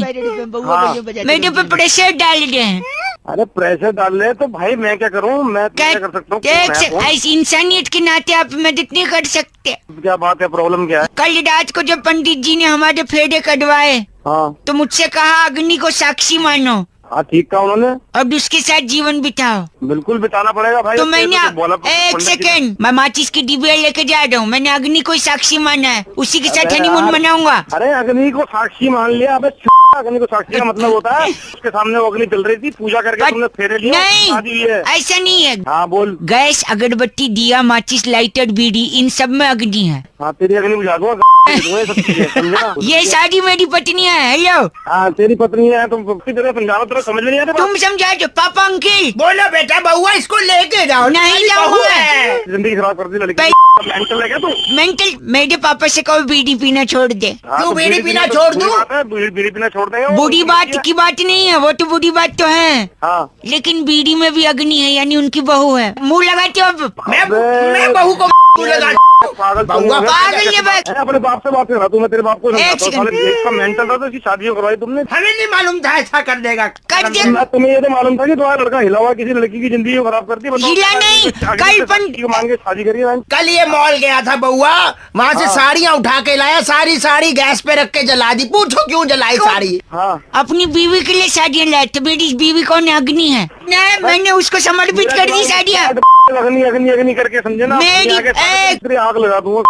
मेरे पे प्रेशर डाल रहे हैं। अरे प्रेशर डाल रहे तो भाई मैं क्या करूँ? मैं क्या कर सकता हूँ? ऐसी इंसानियत के नाते आप मदद नहीं कर सकते? क्या बात है, प्रॉब्लम क्या है? कल रात को जब पंडित जी ने हमारे फेरे कटवाए हाँ तो मुझसे कहा अग्नि को साक्षी मानो हाँ ठीक कहा उन्होंने। और उसके साथ जीवन बिताओ। बिल्कुल बिताना पड़ेगा भाई। तो मैंने बोला एक सेकंड, मैं माचिस की डिबिया लेके जा रहा हूँ। मैंने अग्नि को साक्षी माना है, उसी के साथ हनीमून मनाऊंगा। अरे अग्नि को साक्षी मान लिया? अबे अग्नि को साक्षी का मतलब होता है उसके सामने वो अग्नि चल रही थी, पूजा करके तुमने फेरे लिया, शादी हुई है। नहीं, ऐसा नहीं है। हाँ बोल। गैस, अगरबत्ती, दिया, माचिस, लाइटर, बीड़ी, इन सब में अग्नि है। हाँ तेरी अग्नि बुझा दूंगा, सब चीजें समझे? ये सारी मेरी पत्नी है। हेलो, हाँ तेरी पत्नी है, तुम समझाओ, तेरा समझ नहीं आता। तुम समझा दो पापा अंकिल। बोलो बेटा बउआ इसको लेके जाओ। नहीं जाऊंगा। जिंदगी खराब कर दी लड़की। मेंटल है क्या तू? मेंटल, मेरे पापा से कहो बीड़ी पीना छोड़ दे। हाँ, तू तो बीड़ी पीना छोड़ दूं? बीड़ी पीना छोड़ देंगे। बुरी बात की बात नहीं है, वो तो बुरी बात तो है, हाँ लेकिन बीड़ी में भी अग्नि है, यानी उनकी बहू है। मुंह लगाते हो अब? मैं बहू को लगा पागल बउआ पागल ये बात। अपने बाप से बात कर रहा तू। मैं तेरे बाप को एक सेकंड। इसका मेंटल था तो इसकी शादी करवाई तुमने। हमें नहीं मालूम था ऐसा कर देगा। कर दे। तुम्हें ये तो मालूम था कि तुम्हारा लड़का हिला हुआ किसी लड़की की जिंदगी को खराब कर दी। हिला नहीं, कल मांग के शादी करी है। कल ये मॉल गया था बउआ, वहाँ से साड़ियाँ उठा के लाया, सारी साड़ी गैस पे रख के जला दी। पूछो क्यों जलाई साड़ी? हाँ अपनी बीवी के लिए साड़ियाँ लाए थे। मेरी बीवी कौन है? अग्नि है। नहीं, मैंने उसको समर्पित कर दी साड़ियाँ। अग्नि अग्नि अग्नि करके समझे ना? मेरी एक आग लगा दूंगा।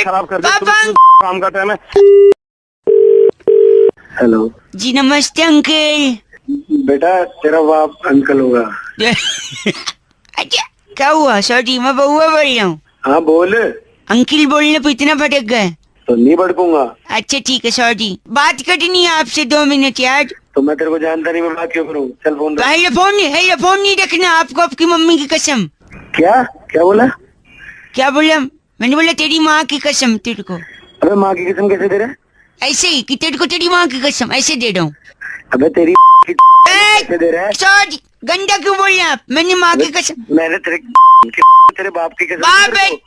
खराब कर पापा। काम का टाइम है। हेलो जी नमस्ते अंकल। बेटा तेरा बाप अंकल होगा। अच्छा क्या हुआ? सॉरी, मैं बउआ बोल रहा हूँ। हाँ बोल। अंकल बोलने पे इतना भटक गए? तो नहीं भड़कूंगा। अच्छा ठीक है, सॉरी। बात करनी है आपसे 2 मिनट यार। तो मैं तेरे को जानता नहीं, मैं बात क्यों करूँ? चल फोन। हेलो फोन नहीं रखना, आपको आपकी मम्मी की कसम। क्या क्या बोला? क्या बोला? मैंने बोला तेरी माँ की कसम तेरे को। अबे माँ की कसम कैसे दे रहा है? ऐसे ही कि तेरे को तेरी माँ की कसम ऐसे दे रहा हूँ। अबे तेरी कैसे दे रहा है? सॉरी, गंदा क्यों बोल रहे हैं आप? मैंने माँ की कसम। मैंने तेरे बाप की कसम।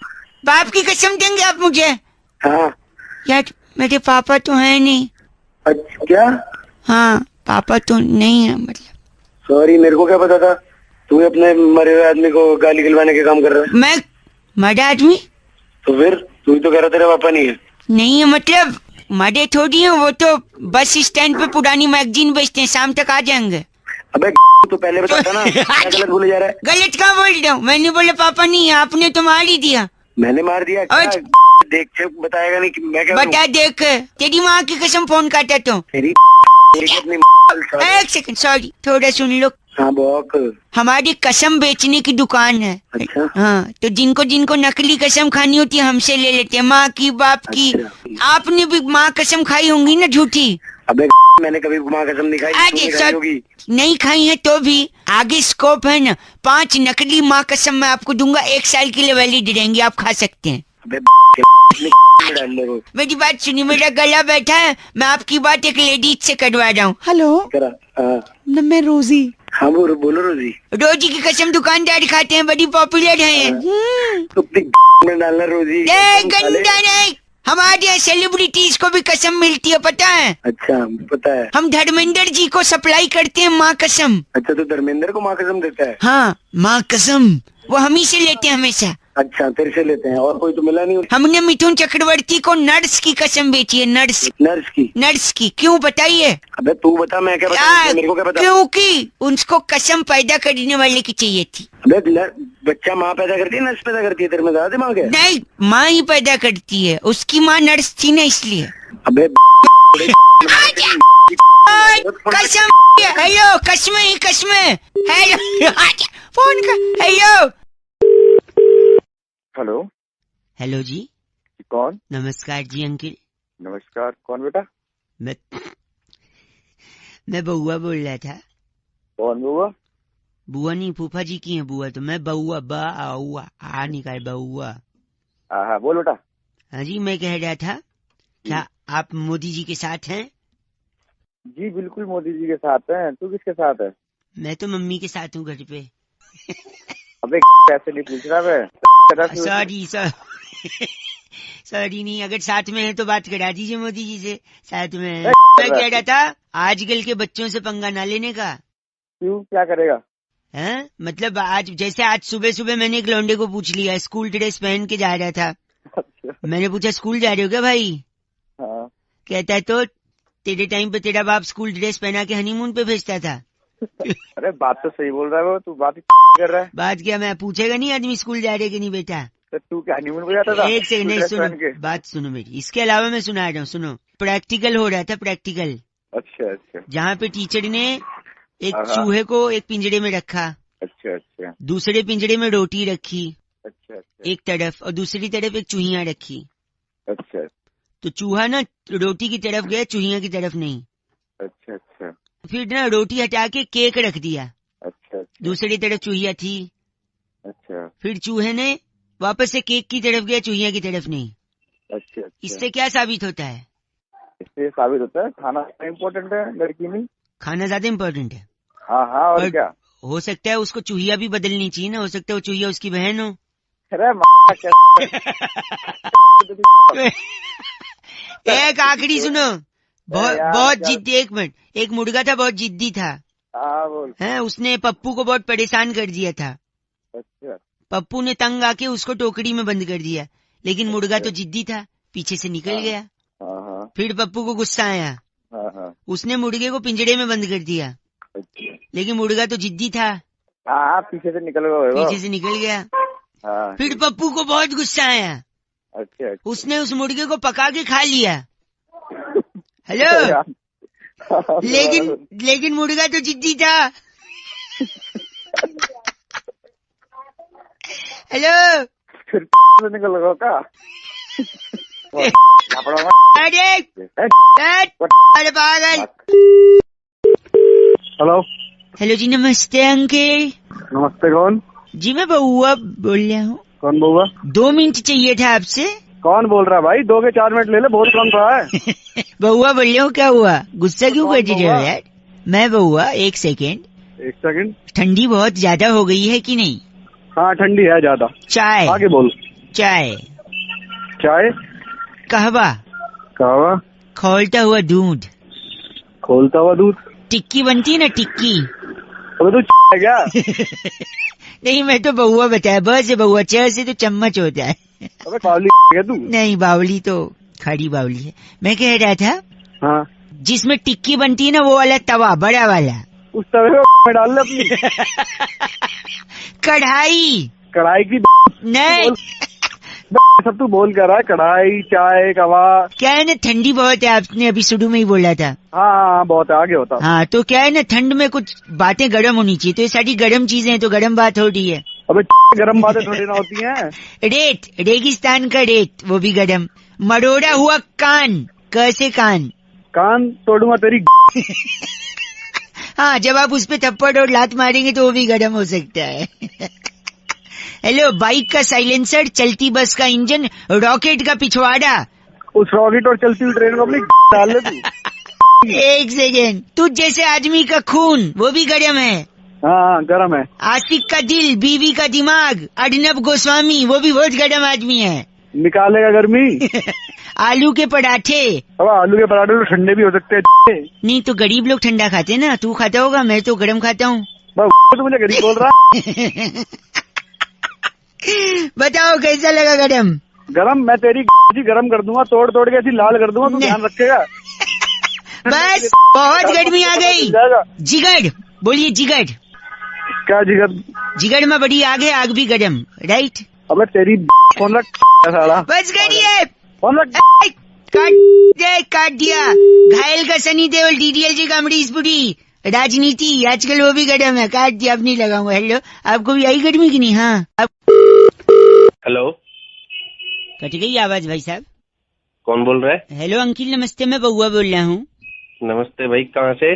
बाप की कसम देंगे आप मुझे? हाँ यार मेरे पापा तो है नहीं। अच्छा क्या? हाँ, पापा तो नहीं है मतलब। सॉरी, मेरे को क्या पता था तू अपने मरे हुए आदमी को गाली गलवाने के काम कर रहा है। मैं मरा आदमी? तो फिर तू ही तो कह रहा तेरा पापा नहीं है। नहीं है मतलब मरे थोड़ी है, वो तो बस स्टैंड पे पुरानी मैगजीन बेचते हैं, शाम तक आ जाएंगे। अबे तो पहले बताता ना, क्या गलत बोले जा रहा है। गलत कहाँ बोल रहा हूँ, मैंने बोला पापा नहीं है, आपने तो मार ही दिया। मैंने मार दिया? देख के बताएगा नहीं कि मैं क्या बता, देख तेरी माँ की कसम फोन काटा तो। तेरी अपनी एक सेकंड, सॉरी, थोड़ा सुन लो। हाँ बोक। हमारी कसम बेचने की दुकान है। अच्छा। हाँ, तो जिनको जिनको नकली कसम खानी होती है हमसे ले लेते हैं, माँ की, बाप की। अच्छा। आपने भी माँ कसम खाई होंगी ना झूठी? अबे मैंने कभी माँ कसम नहीं खाई। आगे नहीं खाई है तो भी आगे स्कोप है ना, 5 नकली माँ कसम मैं आपको दूंगा, 1 साल के लिए वैलिड रहेंगी, आप खा सकते हैं। मेरी बात सुनिए, मेरा गला बैठा है, मैं आपकी बात एक लेडीज से करवा रहा हूँ। हेलो, मैं रोजी। हाँ बोलो रोजी। रोजी की कसम दुकानदार खाते हैं, बड़ी पॉपुलर है। में डालना रोजी। गंदा नहीं, हमारे यहाँ सेलिब्रिटीज को भी कसम मिलती है, पता है? अच्छा पता है। हम धर्मेंद्र जी को सप्लाई करते हैं माँ कसम। अच्छा, तो धर्मेंद्र को माँ कसम देता है? हाँ, माँ कसम वो हम ही से लेते हैं हमेशा। अच्छा, तेरे से लेते हैं, और कोई तो मिला नहीं? हमने मिथुन चक्रवर्ती को नर्स की कसम बेची है, नर्स की। क्यों बताइए? अबे तू बता, मैं क्या बता, मेरे को क्या पता? क्योंकि उनको कसम पैदा करने वाले की चाहिए थी। अबे बच्चा माँ पैदा करती है, नर्स पैदा करती है? तेरे में ज्यादा दिमाग है? नहीं, माँ ही पैदा करती है, उसकी माँ नर्स थी ना इसलिए। अबे कसम, हेलो, कसमें हेलो, फोन कर, हेलो जी। कौन? नमस्कार जी अंकिल। नमस्कार, कौन बेटा? मैं बउआ बोल रहा था। कौन बुआ? बुआ नहीं, फूफा जी की है बुआ, तो मैं बउआ, आ निकाल बउआ। हाँ बोल बेटा। हाँ जी, मैं कह रहा था, क्या आप मोदी जी के साथ हैं? जी बिल्कुल मोदी जी के साथ हैं। तू किसके साथ है? मैं तो मम्मी के साथ हूँ घर पे। अबे कैसे नहीं पूछ रहा मैं? सॉरी नहीं, अगर साथ में है तो बात करा दीजिए मोदी जी से, साथ में है। मैं कह रहा था आजकल के बच्चों से पंगा ना लेने का। क्यों, क्या करेगा? हैं? मतलब आज सुबह मैंने एक लौंडे को पूछ लिया, स्कूल ड्रेस पहन के जा रहा था। मैंने पूछा स्कूल जा रहे हो क्या भाई? हाँ। कहता है तो तेरे टाइम पे तेरा बाप स्कूल ड्रेस पहना के हनीमून पे भेजता था। अरे बात तो सही बोल रहा है वो, तू बात कर रहा है। बात क्या, मैं पूछेगा नहीं आदमी स्कूल जा रहे कि नहीं बेटा? तो तू क्या हनीमून पे जाता था? एक सेकंड, सुनो बात, सुनो मेरी, इसके अलावा मैं सुना रहा हूँ, सुनो। प्रैक्टिकल हो रहा था, प्रैक्टिकल। अच्छा। जहाँ पे टीचर ने एक चूहे को एक पिंजरे में रखा। अच्छा। दूसरे पिंजरे में रोटी रखी। अच्छा। एक तरफ, और दूसरी तरफ एक चूहिया रखी। अच्छा। तो चूहा ना रोटी की तरफ गया, चूहिया की तरफ नहीं। अच्छा। फिर ना रोटी हटा के केक रख दिया। अच्छा। दूसरी तरफ चूहिया थी। अच्छा। फिर चूहे ने वापस से केक की तरफ गया, चूहिया की तरफ नहीं। अच्छा। इससे क्या साबित होता है? इससे साबित होता है खाना इम्पोर्टेंट है, लड़की नहीं। खाना ज्यादा इम्पोर्टेंट है। हाँ और क्या हो सकता है उसको चूहिया भी बदलनी चाहिए ना, हो सकता है वो चूहिया उसकी बहन हो। अरे एक आखिरी सुनो, बहुत जिद्दी, एक मिनट, एक मुर्गा था बहुत जिद्दी था। बोल। है, उसने पप्पू को बहुत परेशान कर दिया था। अच्छा। पप्पू ने तंग आके उसको टोकरी में बंद कर दिया, लेकिन मुर्गा तो जिद्दी था, पीछे से निकल गया। फिर पप्पू को गुस्सा आया, उसने मुर्गे को पिंजरे में बंद कर दिया। अच्छा। लेकिन मुर्गा तो जिद्दी था। पीछे से निकल गया। फिर पप्पू को बहुत गुस्सा आया। अच्छा। उसने उस मुर्गे को पका के खा लिया। हेलो। लेकिन मुर्गा तो जिद्दी था। हेलो। फिर निकल गया क्या? अरे पागल। हेलो जी, नमस्ते अंकल। नमस्ते, कौन? जी मैं बउआ बोल रहा हूँ। कौन बउआ? 2 मिनट चाहिए था आपसे। कौन बोल रहा है भाई? 2 के 4 मिनट ले ले, बहुत कम रहा है। बउआ बोल रहा हूँ, क्या हुआ, गुस्सा क्यों कर रहे हो यार? मैं बउआ, एक सेकेंड, ठंडी बहुत ज्यादा हो गई है कि नहीं? हाँ ठंडी है ज्यादा। चाय? आगे बोल। चाय? कहवा? खौलता हुआ दूध। टिक्की बनती है ना टिक्की। अबे तू है क्या? नहीं मैं तो बहुआ बताया, ब से बहुआ, च से तो चम्मच होता है। अबे बावली है तू? नहीं बावली तो खड़ी बावली है। मैं कह रहा था हाँ, जिसमें टिक्की बनती है ना वो वाला तवा बड़ा वाला, उस तवे में डाल ले अपनी कढ़ाई। कढ़ाई की नहीं सब तू बोल कर रहा है, कढ़ाई चाय कवा। क्या है ना ठंडी बहुत है, आपने अभी शुरू में ही बोला था। हाँ बहुत है, आगे होता। हाँ तो क्या है ना ठंड में कुछ बातें गर्म होनी चाहिए, तो ये सारी गर्म चीजें हैं तो गर्म बात हो रही है। अबे गर्म बातें थोड़ी ना होती हैं। रेत, रेगिस्तान का रेत वो भी गर्म। मरोड़ा हुआ कान, कैसे कान? कान तोड़ूंगा तेरी। हाँ जब आप उस पे थप्पड़ और लात मारेंगे तो वो भी गर्म हो सकता है। हेलो, बाइक का साइलेंसर, चलती बस का इंजन, रॉकेट का पिछवाड़ा। उस रॉकेट और चलती हुई ट्रेन को अपनी डाल ले तू। एक सेकेंड, तुझ जैसे आदमी का खून वो भी गर्म है। हाँ गरम है। आशिक का दिल, बीवी का दिमाग, अर्नब गोस्वामी वो भी बहुत गर्म आदमी है। निकालेगा गर्मी। आलू के पराठे। अब आलू के पराठे तो ठंडे भी हो सकते हैं। नहीं तो गरीब लोग ठंडा खाते हैं ना, तू खाता होगा, मैं तो गर्म खाता हूँ। तो मुझे गरीब बोल रहा। बताओ कैसा लगा गरम? गरम मैं तेरी गरम कर दूंगा, तोड़ तोड़ के ऐसी लाल कर दूंगा, तू ध्यान रखेगा। बस बहुत गर्मी आ गई। जिगड़ बोलिए, जिगड़। क्या जिगर? जिगड़ में बड़ी आग है, आग भी गरम, राइट? अबे तेरी कौन रख साला? बस करिए, कौन रख? काट दिया। घायल का सनी देओल, डीडीएलजे का अमरीश पुरी। राजनीति आजकल वो भी गर्म है, काट दिया, अब नहीं लगाऊंगा। हेलो, आपको भी आई गर्मी की नहीं? हाँ हेलो, कट गई आवाज भाई साहब। कौन बोल रहा है? हेलो अंकिल नमस्ते, मैं बउआ बोल रहा हूँ। नमस्ते भाई, कहाँ से?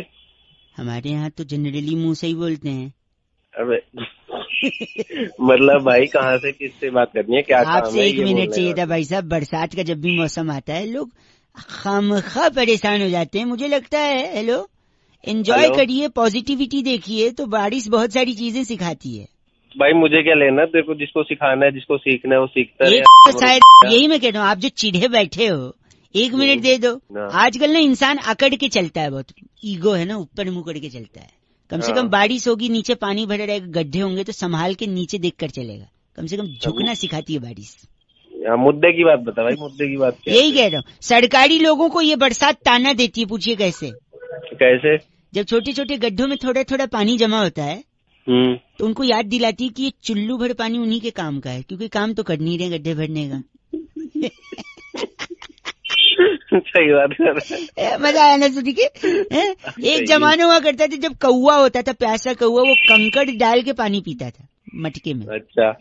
हमारे यहाँ तो जनरली मुंह से ही बोलते हैं। अबे मतलब भाई कहाँ से, किससे बात करनी है, क्या काम है? आपसे 1 मिनट चाहिए था भाई साहब। बरसात का जब भी मौसम आता है लोग खामखा परेशान हो जाते हैं, मुझे लगता है। हेलो, एंजॉय करिए, पॉजिटिविटी देखिए, तो बारिश बहुत सारी चीजें सिखाती है। भाई मुझे क्या लेना, देखो जिसको सिखाना है, जिसको सीखना है वो सीखता है। तो शायद यही मैं कह रहा हूँ, आप जो चिढ़े बैठे हो 1 मिनट दे दो। आजकल ना इंसान अकड़ के चलता है, बहुत ईगो है ना, ऊपर मुंह करके चलता है। कम से कम बारिश होगी, नीचे पानी भरा रहेगा, गड्ढे होंगे तो संभाल के नीचे देख कर चलेगा। कम से कम झुकना सिखाती है बारिश। मुद्दे की बात बता भाई, मुद्दे की बात क्या? यही कह रहा हूँ, सरकारी लोगों को ये बरसात ताना देती है, पूछिए कैसे? कैसे? जब छोटे छोटे गड्ढों में थोड़ा थोड़ा पानी जमा होता है तो उनको याद दिलाती है कि ये चुल्लू भर पानी उन्हीं के काम का है, क्योंकि काम तो कर नहीं रहे गड्ढे भरने का। सही बात है। मजा आया ना सुन के? एक जमाना हुआ करता था जब कौवा होता था, प्यासा कौवा, वो कंकड़ डाल के पानी पीता था मटके में। अच्छा,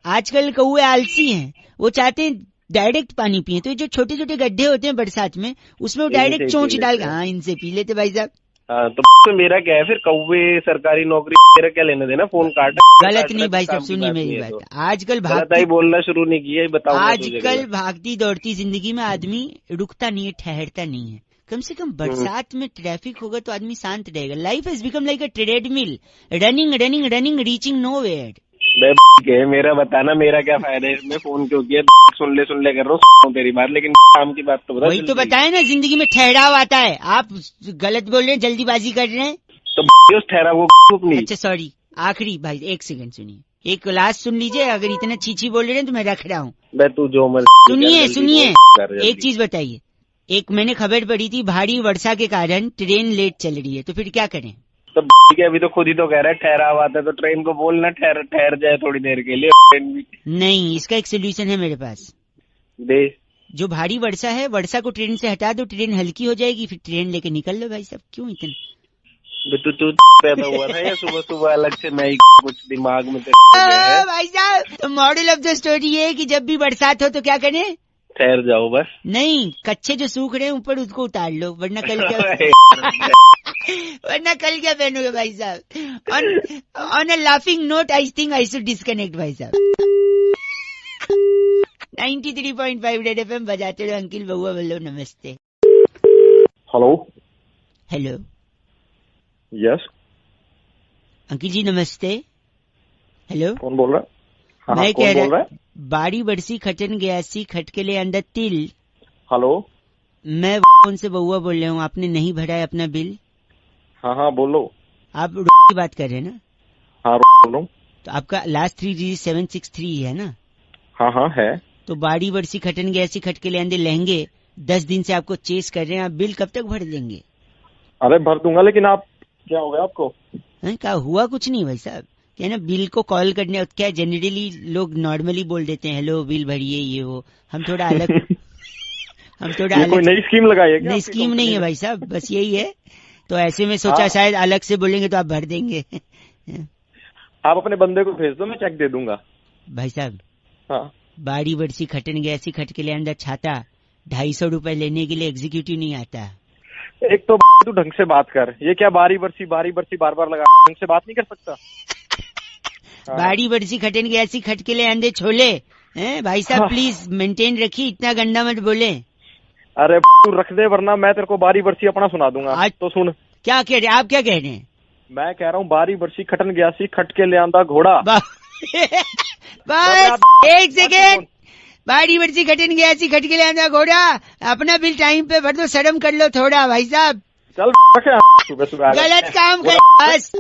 आजकल कौवे आलसी हैं, वो चाहते हैं डायरेक्ट पानी पिए। तो ये जो छोटे छोटे गड्ढे होते हैं बरसात में, उसमें वो डायरेक्ट चोंच डाल के, हाँ इनसे पी लेते भाई साहब। हाँ तो मेरा क्या है फिर? कौवे, सरकारी नौकरी, मेरा क्या लेना देना? फोन काट। गलत नहीं भाई साहब, सुनिए मेरी बात। आजकल भागती बोलना शुरू नहीं किया, बताओ। आजकल भागती दौड़ती जिंदगी में आदमी रुकता नहीं है, ठहरता नहीं है। कम से कम बरसात में ट्रैफिक होगा तो आदमी शांत रहेगा। Life has become like a treadmill, running running running, reaching nowhere. मेरा बताना, मेरा क्या फायदा है इसमें? फोन क्यों किया? सुन ले कर रहा हूँ तेरी बात, लेकिन काम की बात तो बता। वही तो बताया ना, जिंदगी में ठहराव आता है। आप गलत बोल रहे हैं, जल्दीबाजी कर रहे हैं। तो उस ठहराव को अपनी। अच्छा सॉरी, आखिरी भाई 1 सेकंड सुनिए, एक लास्ट सुन लीजिए। अगर इतना चीची बोल रहे हैं तो मैं रख रहा हूँ। तू जो मर सुनिए, एक चीज बताइए। एक मैंने खबर पढ़ी थी, भारी वर्षा के कारण ट्रेन लेट चल रही है, तो फिर क्या करें? तो अभी तो खुद ही तो कह रहा है ठहराव आता है, तो ट्रेन को बोलना ठहर जाए थोड़ी देर के लिए। ट्रेन भी नहीं, इसका एक सोल्यूशन है मेरे पास। दे। जो भारी वर्षा है, वर्षा को ट्रेन से हटा दो, ट्रेन हल्की हो जाएगी, फिर ट्रेन लेके निकल लो भाई साहब। क्यों इतना तू पैदा हुआ था या सुबह सुबह अलग से मैं कुछ दिमाग में भाई साहब? तो मॉडल ऑफ द स्टोरी ये है कि जब भी बरसात हो तो क्या करें? ठहर जाओ बस। नहीं, कच्चे जो सूख रहे हैं ऊपर उसको उतार लो, वरना कल क्या वरना कल क्या पहनोगे भाई साहब? On a laughing note I think I should disconnect भाई साहब। 93.5 रेड एफएम बजाते रहो। अंकिल बउआ बोलो नमस्ते। हेलो हेलो, यस अंकिल जी नमस्ते। हेलो, कौन बोल रहा है? हाँ, मैं कौन बोल रहा है? बाड़ी बरसी खटन गयासी खटके ले अंदर तिल। हेलो, मैं उनसे बउआ बोल रहा हूँ, आपने नहीं भरा है अपना बिल। हाँ हाँ बोलो। आप की बात कर रहे हैं ना? हाँ बोलो। तो आपका लास्ट 3 डिजिट 763 है ना? हाँ हाँ है। तो बाड़ी बरसी खटन गैसी खटके ले आंदे लहंगे 10 दिन से आपको चेस कर रहे हैं, आप बिल कब तक भर देंगे? अरे भर दूंगा, लेकिन आप क्या हो गया आपको? क्या हुआ? कुछ नहीं भाई साहब, क्या ना बिल को कॉल करने, क्या जनरली लोग नॉर्मली बोल देते हैं हेलो बिल भरिए ये वो, हम थोड़ा अलग कोई नई स्कीम लगाई है क्या? नई स्कीम नहीं है भाई साहब, बस यही है। तो ऐसे में सोचा शायद अलग से बोलेंगे तो आप भर देंगे। आप अपने बंदे को भेज दो, मैं चेक दे दूंगा। भाई साहब हाँ, बाड़ी बरसी खटन गया ऐसी खट के ले अंदर छाता 250 रुपए लेने के लिए एग्जीक्यूटिव नहीं आता। एक तो तू ढंग से बात कर, ये क्या बारी बरसी बार बार लगा, ढंग से बात नहीं कर सकता? हाँ। बाड़ी बरसी खटन गया ऐसी खट के ले अंदे छोले हैं भाई साहब, प्लीज मेंटेन रखिए, इतना गंदा मत बोले। अरे तू रख दे वरना मैं तेरे को बारी बरसी अपना सुना दूंगा। आज तो सुन, क्या कह रहे आप? क्या कह रहे हैं? मैं कह रहा हूँ बारी बरसी खटन गया सी खट के ले आंदा घोड़ा। बस एक सेकेंड, बाड़ी बरसी खटन गया सी खट के ले आंदा घोड़ा, अपना बिल टाइम पे भर दो, शर्म कर लो थोड़ा भाई साहब। चल सुबह सुबह गलत काम कर बस।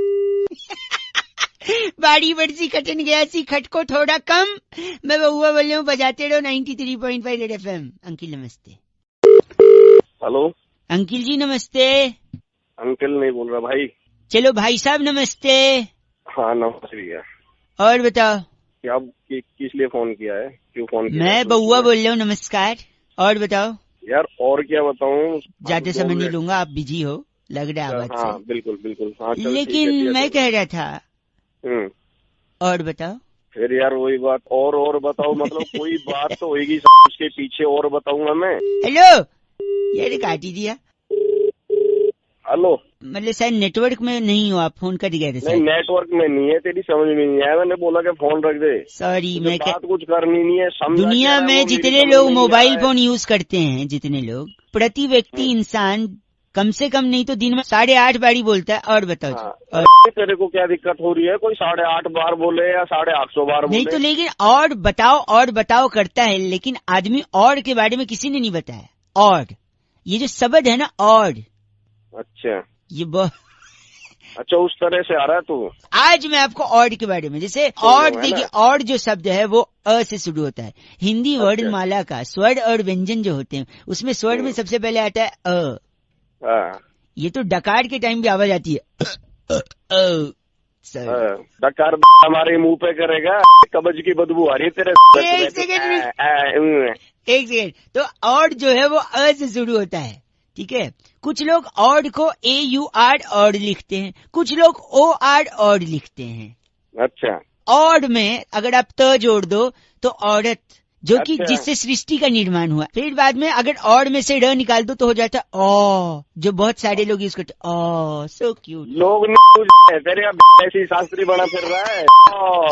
बाड़ी बरसी खटन गया सी खट को थोड़ा कम। मैं बउआ बोल रहा हूँ, बजाते रहो 93.5 रेड FM। अंकिल नमस्ते। हेलो अंकिल जी नमस्ते। अंकल नहीं बोल रहा भाई। चलो भाई साहब नमस्ते। हाँ नमस्ते। और बताओ क्या किस लिए फोन किया है, क्यों फोन किया? मैं बउआ बोल रहा हूँ, नमस्कार। और बताओ यार, और क्या बताऊँ? ज्यादा समय नहीं लूंगा, आप बिजी हो लग रहा है आवाज से। हाँ बिल्कुल बिल्कुल। हाँ, लेकिन मैं कह रहा था, और बताओ फिर यार वही बात, और बताओ मतलब कोई बात तो होगी उसके पीछे, और बताऊंगा मैं। हेलो ये काटी दिया। हेलो मतलब शायद नेटवर्क में नहीं हो आप, फोन कट गए थे। नहीं नेटवर्क में नहीं है, तेरी समझ में नहीं आया, मैंने बोला कि फोन रख दे। सॉरी, मैं बात कुछ करनी नहीं है। दुनिया में जितने लोग मोबाइल फोन यूज करते हैं, जितने लोग, प्रति व्यक्ति इंसान कम से कम नहीं तो दिन में 8.5 बारी बोलता है। और बताओ हाँ, तेरे को क्या दिक्कत हो रही है? कोई 8.5 बार बोले या 850 बार बोले? नहीं तो लेकिन और बताओ करता है, लेकिन आदमी और के बारे में किसी ने नहीं बताया। और ये जो शब्द है ना, और अच्छा ये अच्छा उस तरह से आ रहा है तू। आज मैं आपको और के बारे में, जैसे और देखिए, और जो शब्द है वो अ से शुरू होता है। हिंदी वर्णमाला का स्वर और व्यंजन जो होते हैं, उसमें स्वर में सबसे पहले आता है अ। ये तो डकार के टाइम भी आवाज आती है डकार हमारे मुंह पे करेगा, कब्ज की बदबू आ रही है तेरे। एक सेकेंड। तो और जो है वो अ से शुरू होता है, ठीक है। कुछ लोग ऑड को AUR ऑड लिखते हैं, कुछ लोग OR ऑड लिखते हैं। अच्छा, ऑड में अगर आप त जोड़ दो तो औरत, जो कि जिससे सृष्टि का निर्माण हुआ। फिर बाद में अगर ऑड में से र निकाल दो तो हो जाता ओ, जो बहुत सारे लोग यूज करते। ओ सो क्यूट। लोग तेरे ऐसी शास्त्री बना फिर रहा है।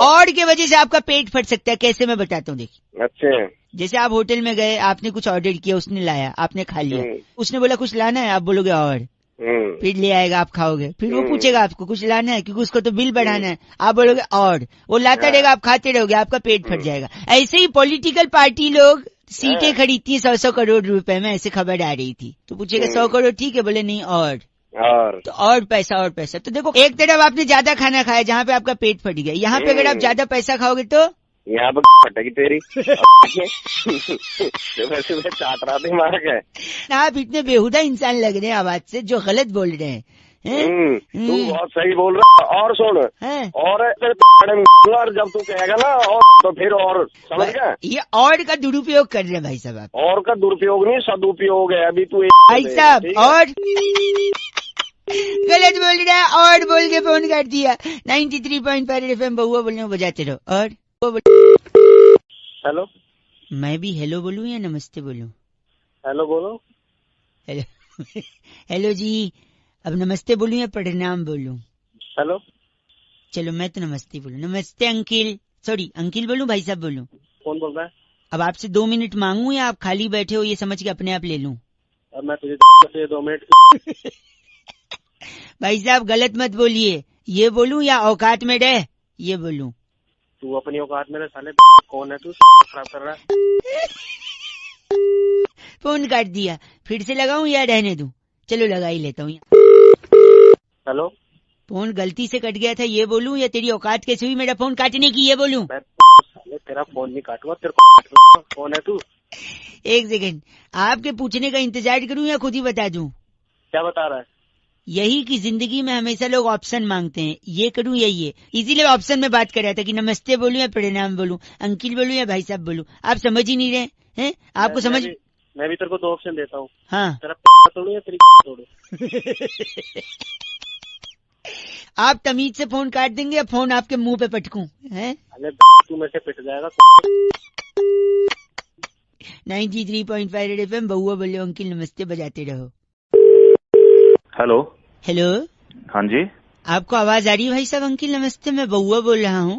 ऑड के वजह से आपका पेट फट सकता है। कैसे, मैं बताता हूँ देखिए। अच्छा, जैसे आप होटल में गए, आपने कुछ ऑर्डर किया, उसने लाया, आपने खा लिया, उसने बोला कुछ लाना है, आप बोलोगे और, फिर ले आएगा, आप खाओगे, फिर वो पूछेगा आपको कुछ लाना है, क्योंकि उसको तो बिल बढ़ाना है, आप बोलोगे और, वो लाता रहेगा, आप खाते रहोगे, आपका पेट फट जाएगा। ऐसे ही पॉलिटिकल पार्टी लोग सीटें खरीदती है 100 करोड़ रुपए में, ऐसे खबर आ रही थी। तो पूछेगा 100 करोड़ ठीक है, बोले नहीं और तो और पैसा। तो देखो, एक तरफ आपने ज्यादा खाना खाया जहाँ पे आपका पेट फट गया, यहाँ पे अगर आप ज्यादा पैसा खाओगे तो यहाँ पर फटेगी तेरी। सुबह चाट रहा थी मार के। आप इतने बेहुदा इंसान लग रहे हैं आवाज से, जो गलत बोल रहे हैं। तू बहुत सही बोल रहा है। और सुन, और जब तू कहेगा ना और, तो फिर और समझ गया। ये और का दुरुपयोग कर रहे हैं भाई साहब आप। और का दुरुपयोग नहीं, सदुपयोग है। अभी तू भाई साहब और गलत बोल रहा है, और बोल के फोन कर दिया। 93.5 FM बउआ बोलने बजाते रहो। और हेलो, मैं भी हेलो बोलूं या नमस्ते बोलूं? हेलो बोलो। हेलो जी, अब नमस्ते बोलूं या प्रणाम बोलूं? हेलो, चलो मैं तो नमस्ते बोलूं। नमस्ते अंकिल, सॉरी अंकिल बोलूं भाई साहब बोलूं? कौन बोल रहा है? अब आपसे 2 मिनट मांगू या आप खाली बैठे हो ये समझ के अपने आप ले लूं? अब मैं तुझे 2 मिनट। भाई साहब गलत मत बोलिए, ये बोलूं या औकात में रह ये बोलूं? तू अपनी औकात में रह साले। कौन है तू? खराब कर रहा है। फोन काट दिया, फिर से लगाऊं या रहने दूं? चलो लगा ही लेता हूँ। हेलो, फोन गलती से कट गया था ये बोलूं, या तेरी औकात कैसे हुई मेरा फोन काटने की ये बोलूं? मैं तेरा फोन नहीं काटूंगा, तेरे को फोन है तू। एक सेकंड, आपके पूछने का इंतजार करूं या खुद ही बता दूं? क्या बता रहा है? यही कि जिंदगी में हमेशा लोग ऑप्शन मांगते हैं, ये करूं या ये, इसीलिए ऑप्शन में बात कर रहा था कि नमस्ते बोलूं या प्रणाम बोलूं, अंकिल बोलूं या भाई साहब बोलूं। आप समझ ही नहीं रहे हैं, आपको समझ। मैं भी तेरे को 2 ऑप्शन देता हूँ। हाँ, तेरा तोड़ू या तेरी तोड़ू? आप तमीज से फोन काट देंगे या फोन आपके मुंह पे पटकूं? हैं? अरे तू मेरे से पिट जाएगा। 93.5 रेड एफएम, बउआ बोलो अंकिल नमस्ते बजाते रहो। हेलो। हेलो, हाँ जी, आपको आवाज आ रही है भाई साहब? अंकिल नमस्ते, मैं बउआ बोल रहा हूँ।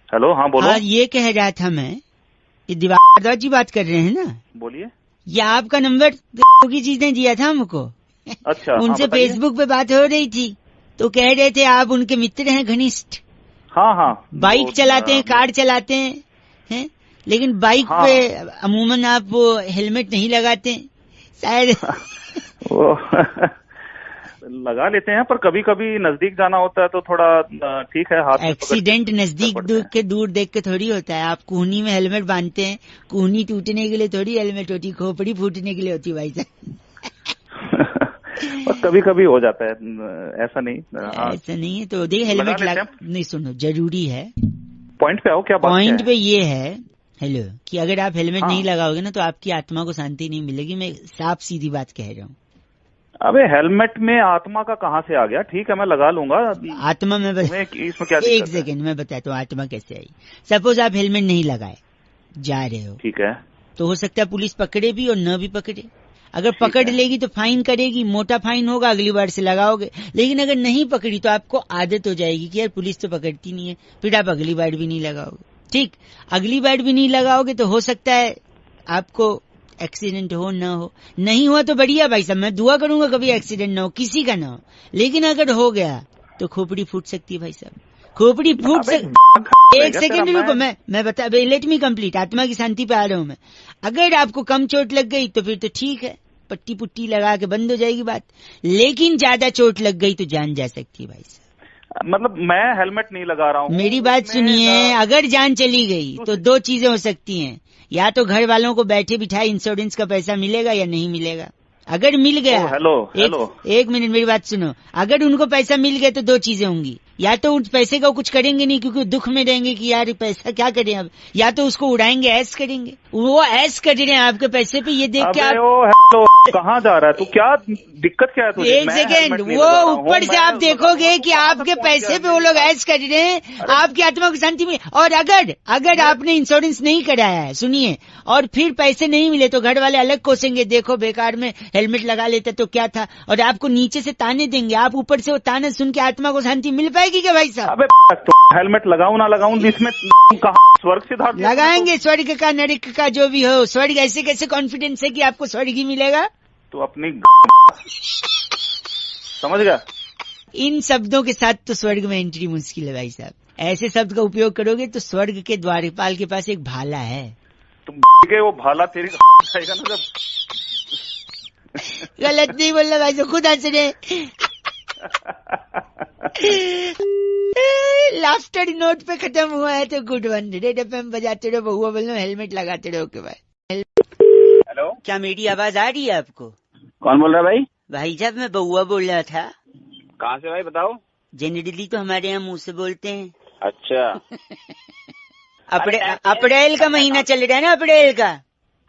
हेलो, हाँ बोलो। हाँ, ये कह रहा था मैं, ये दिवाकर जी बात कर रहे हैं ना? बोलिए। ये आपका नंबर की चीजें दिया था हमको। अच्छा। उनसे हाँ, फेसबुक पे बात हो रही थी, तो कह रहे थे आप उनके मित्र हैं घनिष्ठ। हाँ हाँ। बाइक चलाते हैं, कार चलाते हैं, लेकिन बाइक पे अमूमन आप वो हेलमेट नहीं लगाते शायद। वो लगा लेते हैं, पर कभी कभी नजदीक जाना होता है तो थोड़ा ठीक है, हाथ एक्सीडेंट नजदीक दूर देख के थोड़ी होता है। आप कूहनी में हेलमेट बांधते हैं, कूहनी टूटने के लिए थोड़ी हेलमेट होती, खोपड़ी फूटने के लिए होती भाई साहब। और कभी कभी हो जाता है, ऐसा नहीं। ऐसा नहीं है तो देख हेलमेट नहीं, सुनो जरूरी है। पॉइंट पे आओ, क्या बात पॉइंट पे ये है हेलो कि अगर आप हेलमेट हाँ। नहीं लगाओगे ना तो आपकी आत्मा को शांति नहीं मिलेगी। मैं साफ सीधी बात कह रहा हूँ। अबे हेलमेट में आत्मा का कहाँ से आ गया? ठीक है, मैं लगा लूंगा। आत्मा में इसमें क्या? एक सेकंड मैं बताता हूँ आत्मा कैसे आई। सपोज आप हेलमेट नहीं लगाए जा रहे हो, ठीक है, तो हो सकता है पुलिस पकड़े भी और न भी पकड़े। अगर पकड़ लेगी तो फाइन करेगी, मोटा फाइन होगा, अगली बार से लगाओगे। लेकिन अगर नहीं पकड़ी तो आपको आदत हो जाएगी कि यार पुलिस तो पकड़ती नहीं है, फिर आप अगली बार भी नहीं लगाओगे। ठीक, अगली बार भी नहीं लगाओगे तो हो सकता है आपको एक्सीडेंट हो ना हो। नहीं हुआ तो बढ़िया भाई साहब, मैं दुआ करूंगा कभी एक्सीडेंट ना हो, किसी का ना हो। लेकिन अगर हो गया तो खोपड़ी फूट सकती है भाई साहब, खोपड़ी फूट सकती। एक सेकेंड रुको, मैं बता, लेट मी कंप्लीट। आत्मा की शांति पे आ रहा हूं मैं। अगर आपको कम चोट लग गई तो फिर तो ठीक है, पट्टी पुट्टी लगा के बंद हो जाएगी बात। लेकिन ज्यादा चोट लग गई तो जान जा सकती है भाई साहब। मतलब मैं हेलमेट नहीं लगा रहा हूँ। मेरी बात सुनिए, अगर जान चली गई तो 2 चीजें हो सकती हैं, या तो घर वालों को बैठे बिठाए इंश्योरेंस का पैसा मिलेगा या नहीं मिलेगा। अगर मिल गया, एक मिनट मेरी बात सुनो, अगर उनको पैसा मिल गया तो 2 चीजें होंगी, या तो उस पैसे का कुछ करेंगे नहीं क्योंकि दुख में रहेंगे कि यार पैसा क्या करें अब, या तो उसको उड़ाएंगे, ऐश करेंगे। वो ऐश कर रहे हैं आपके पैसे पे, ये देख के आप कहाँ जा रहा है तू? क्या दिक्कत क्या है तुझे? एक सेकेंड, वो ऊपर से आप देखोगे कि आपके पैसे पे वो लोग ऐश कर रहे हैं, आपकी आत्मा को शांति मिले। और अगर आपने इंश्योरेंस नहीं कराया है, सुनिए, और फिर पैसे नहीं मिले तो घर वाले अलग कोसेंगे, देखो बेकार में हेलमेट लगा लेते तो क्या था, और आपको नीचे से ताने देंगे। आप ऊपर से वो ताने सुन के आत्मा को शांति मिल पाएगी क्या भाई साहब? अबे तो हेलमेट लगाऊं ना लगाऊं, इसमें कहाँ स्वर्ग सिद्धार्थ लगाएंगे? स्वर्ग का नरक का जो भी हो, स्वर्ग ऐसे कैसे कॉन्फिडेंस है कि आपको स्वर्ग ही मिलेगा? तो अपनी समझ गया? इन शब्दों के साथ तो स्वर्ग में एंट्री मुश्किल है भाई साहब। ऐसे शब्द का उपयोग करोगे तो स्वर्ग के द्वारपाल के पास एक भाला है, तुम के वो भाला तेरी जाएगा ना जब। गलत नहीं बोल रहा भाई साहब, खुद हंस रहे। लाफ्टर नोट पे खत्म हुआ है तो गुड वन। रेड एफएम बजाते रहो, बहुआ बोलो, हेलमेट लगाते रहो के भाई। हेलो, क्या मेरी आवाज आ रही है आपको? कौन बोल रहा है भाई? भाई साहब मैं बहुआ बोल रहा था। कहाँ से भाई बताओ? जनरली तो हमारे यहाँ मुंह से बोलते हैं। अच्छा। अप्रैल का महीना चल रहा है ना, अप्रैल का।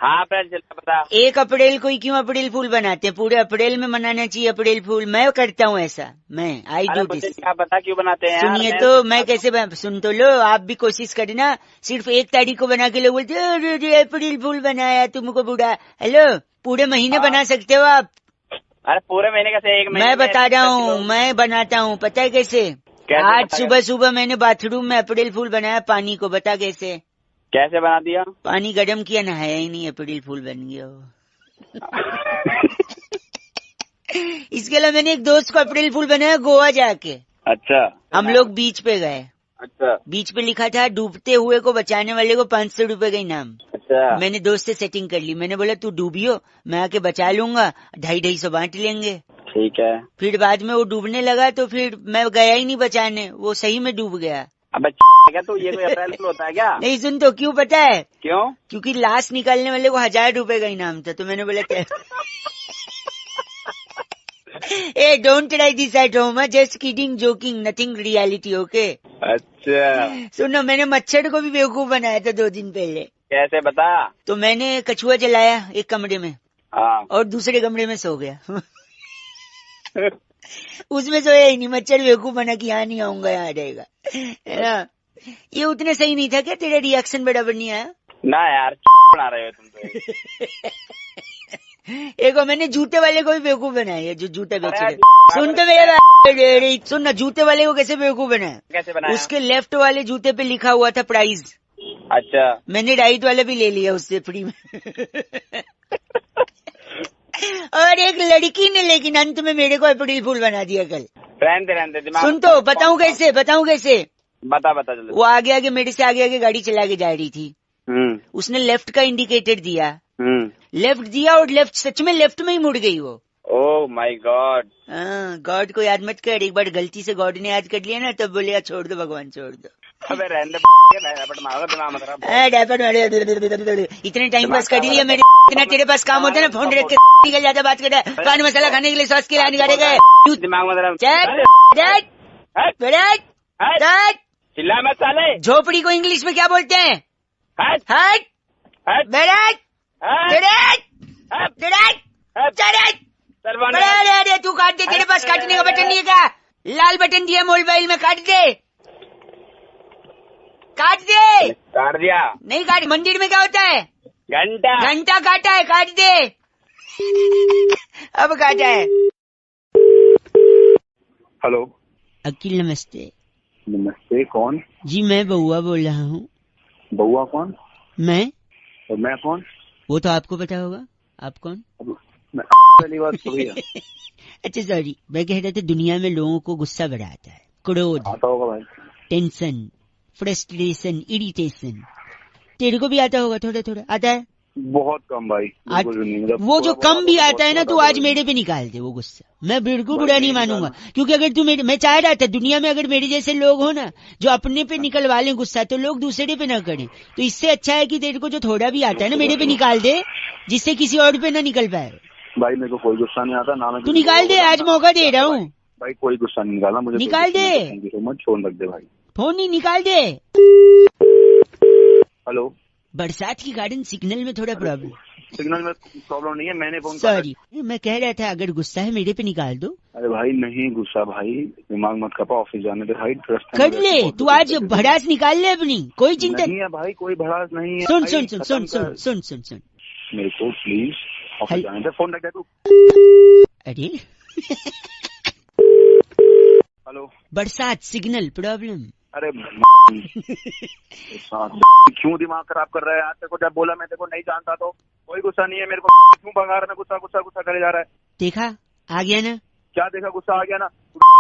हाँ अप्रैल चल रहा, 1 अप्रैल को ही क्यों अप्रैल फूल बनाते हैं? पूरे अप्रैल में मनाना चाहिए अप्रैल फूल। मैं करता हूँ ऐसा, मैं आई डू दिस। क्या बता क्यों बनाते हैं? सुनिए तो मैं कैसे सुन तो लो, आप भी कोशिश करना। सिर्फ 1 तारीख को बना के लोग बोलते हैं अप्रैल फूल बनाया तुमको बुढ़ा। हेलो, पूरे महीने बना सकते हो आप। अरे पूरे महीने कैसे? 1 महीने मैं बता रहा हूँ, मैं बनाता हूँ, पता है कैसे? आज सुबह मैंने बाथरूम में अप्रैल फूल बनाया पानी को, बता कैसे? कैसे बना दिया? पानी गर्म किया, नहाया ही नहीं, अप्रैल फूल बन गया वो। इसके अलावा मैंने एक दोस्त को अप्रैल फूल बनाया गोवा जाके। अच्छा। हम लोग बीच पे गए। अच्छा। बीच पे लिखा था डूबते हुए को बचाने वाले को 500 रुपए का इनाम। अच्छा। मैंने दोस्त से सेटिंग कर ली, मैंने बोला तू डूबियो, मैं आके बचा लूंगा, 250-250 बांट लेंगे। ठीक है। फिर बाद में वो डूबने लगा तो फिर मैं गया ही नहीं बचाने, वो सही में डूब गया। अबे क्या तू, ये कोई अप्रैल फूल होता है क्या? नहीं सुन तो, क्यों पता है? क्यों? क्योंकि लाश निकालने वाले को 1000 रुपए का इनाम था, तो मैंने बोला क्या ए don't try this at home, just kidding joking, nothing reality, okay? अच्छा सुनो, मैंने मच्छर को भी बेवकूफ बनाया था 2 दिन पहले। कैसे बता? तो मैंने कछुआ जलाया एक कमरे में, हाँ, और दूसरे कमरे में सो गया उसमें सोया ही नहीं, मच्छर बेवकूफ बना कि यहाँ नहीं आऊंगा, यहाँ रहेगा, है ना? ये उतने सही नहीं था क्या? तेरा रिएक्शन बराबर नहीं आया ना यार, बना रहे हो तुम तो। एक मैंने जूते वाले को भी बेवकूफ बनाया है, जो जूते बेच रहे। सुन तो मेरे, सुन ना, जूते वाले को कैसे बेवकूफ बनाया? कैसे बनाया? उसके लेफ्ट वाले जूते पे लिखा हुआ था प्राइस। अच्छा, मैंने राइट वाला भी ले लिया उससे फ्री में और एक लड़की ने लेकिन अंत में मेरे को अप्रैल फूल बना दिया कल। रहने दिमाग। सुन तो, बताऊं कैसे? बता जल्दी। वो आगे मेरे से आगे गाड़ी चला के जा रही थी। उसने लेफ्ट का इंडिकेटर दिया, लेफ्ट दिया और लेफ्ट सच में लेफ्ट में ही मुड़ गई वो। Oh my God. गॉड को याद मत कर, एक बार गलती से गॉड ने याद कर लिया ना, तब बोले छोड़ दो भगवान, छोड़ दो। अबे रहने इतने टाइम पास कर लिया मेरे, इतना तेरे पास काम होता है ना, फोन रख के निकल जाता, बात करता है, पान मसाला खाने के लिए सॉस के लाने गए चिल्ला मत साले। झोपड़ी को इंग्लिश में क्या बोलते हैं? तू काट दे, तेरे पास काटने का बटन नहीं है क्या? लाल बटन दिया मोबाइल में, काट दे। काट दिया। नहीं काट, मंदिर में क्या होता है? घंटा काटा है, काट दे अब काटा है। हेलो अखिल, नमस्ते। नमस्ते, कौन? जी मैं बउआ बोल रहा हूँ। बउआ कौन? मैं। और मैं कौन? वो तो आपको पता होगा, आप कौन? मैं पहली बात तो भैया अच्छा सॉरी, मैं कह रहा था दुनिया में लोगों को गुस्सा बड़ा आता है, क्रोध आता होगा भाई, टेंशन, फ्रस्ट्रेशन, इरिटेशन, तेरे को भी आता होगा? थोड़ा थोड़ा आता है? बहुत कम भाई, वो जो कम भी आता है ना, तो आज मेरे पे निकाल दे वो गुस्सा, मैं बिल्कुल बुरा नहीं मानूंगा। क्योंकि अगर तू मैं चाह रहा था दुनिया में अगर मेरे जैसे लोग हो ना, जो अपने पे निकलवा लें गुस्सा, तो लोग दूसरे पे ना करें। तो इससे अच्छा है कि तेरे को जो थोड़ा भी आता है ना, मेरे पे निकाल दे, जिससे किसी और पे ना निकल पाए। भाई मेरे को कोई गुस्सा नहीं आता ना, मैं तू निकाल दे, आज मौका दे रहा हूँ भाई, कोई गुस्सा नहीं निकाला मुझे, निकाल दे। फोन रख दे भाई, फोन नहीं, निकाल दे। हेलो, बरसात के कारण सिग्नल में थोड़ा प्रॉब्लम। सिग्नल में प्रॉब्लम नहीं है, मैंने फोन सॉरी, मैं कह रहा था अगर गुस्सा है मेरे पे निकाल दो। अरे भाई नहीं गुस्सा भाई, दिमाग मत खपा, ऑफिस जाने दे भाई, कर ले तू, आज भड़ास निकाल ले अपनी, कोई चिंता नहीं है भाई, कोई भड़ास नहीं है। सुन सुन सुन सुन सुन सुन सुन सुन मेरे को प्लीज ऑफिस जाने दे, फोन रख दे तू। अरे हेलो, बरसात सिग्नल प्रॉब्लम। अरे क्यों दिमाग खराब कर रहा है यार? तेरे को जब बोला मैं तेरे को नहीं जानता तो कोई गुस्सा नहीं है मेरे को, क्यों भगा रहा है? गुस्सा गुस्सा गुस्सा करे जा रहा है। देखा आ गया ना? क्या देखा? गुस्सा आ गया ना?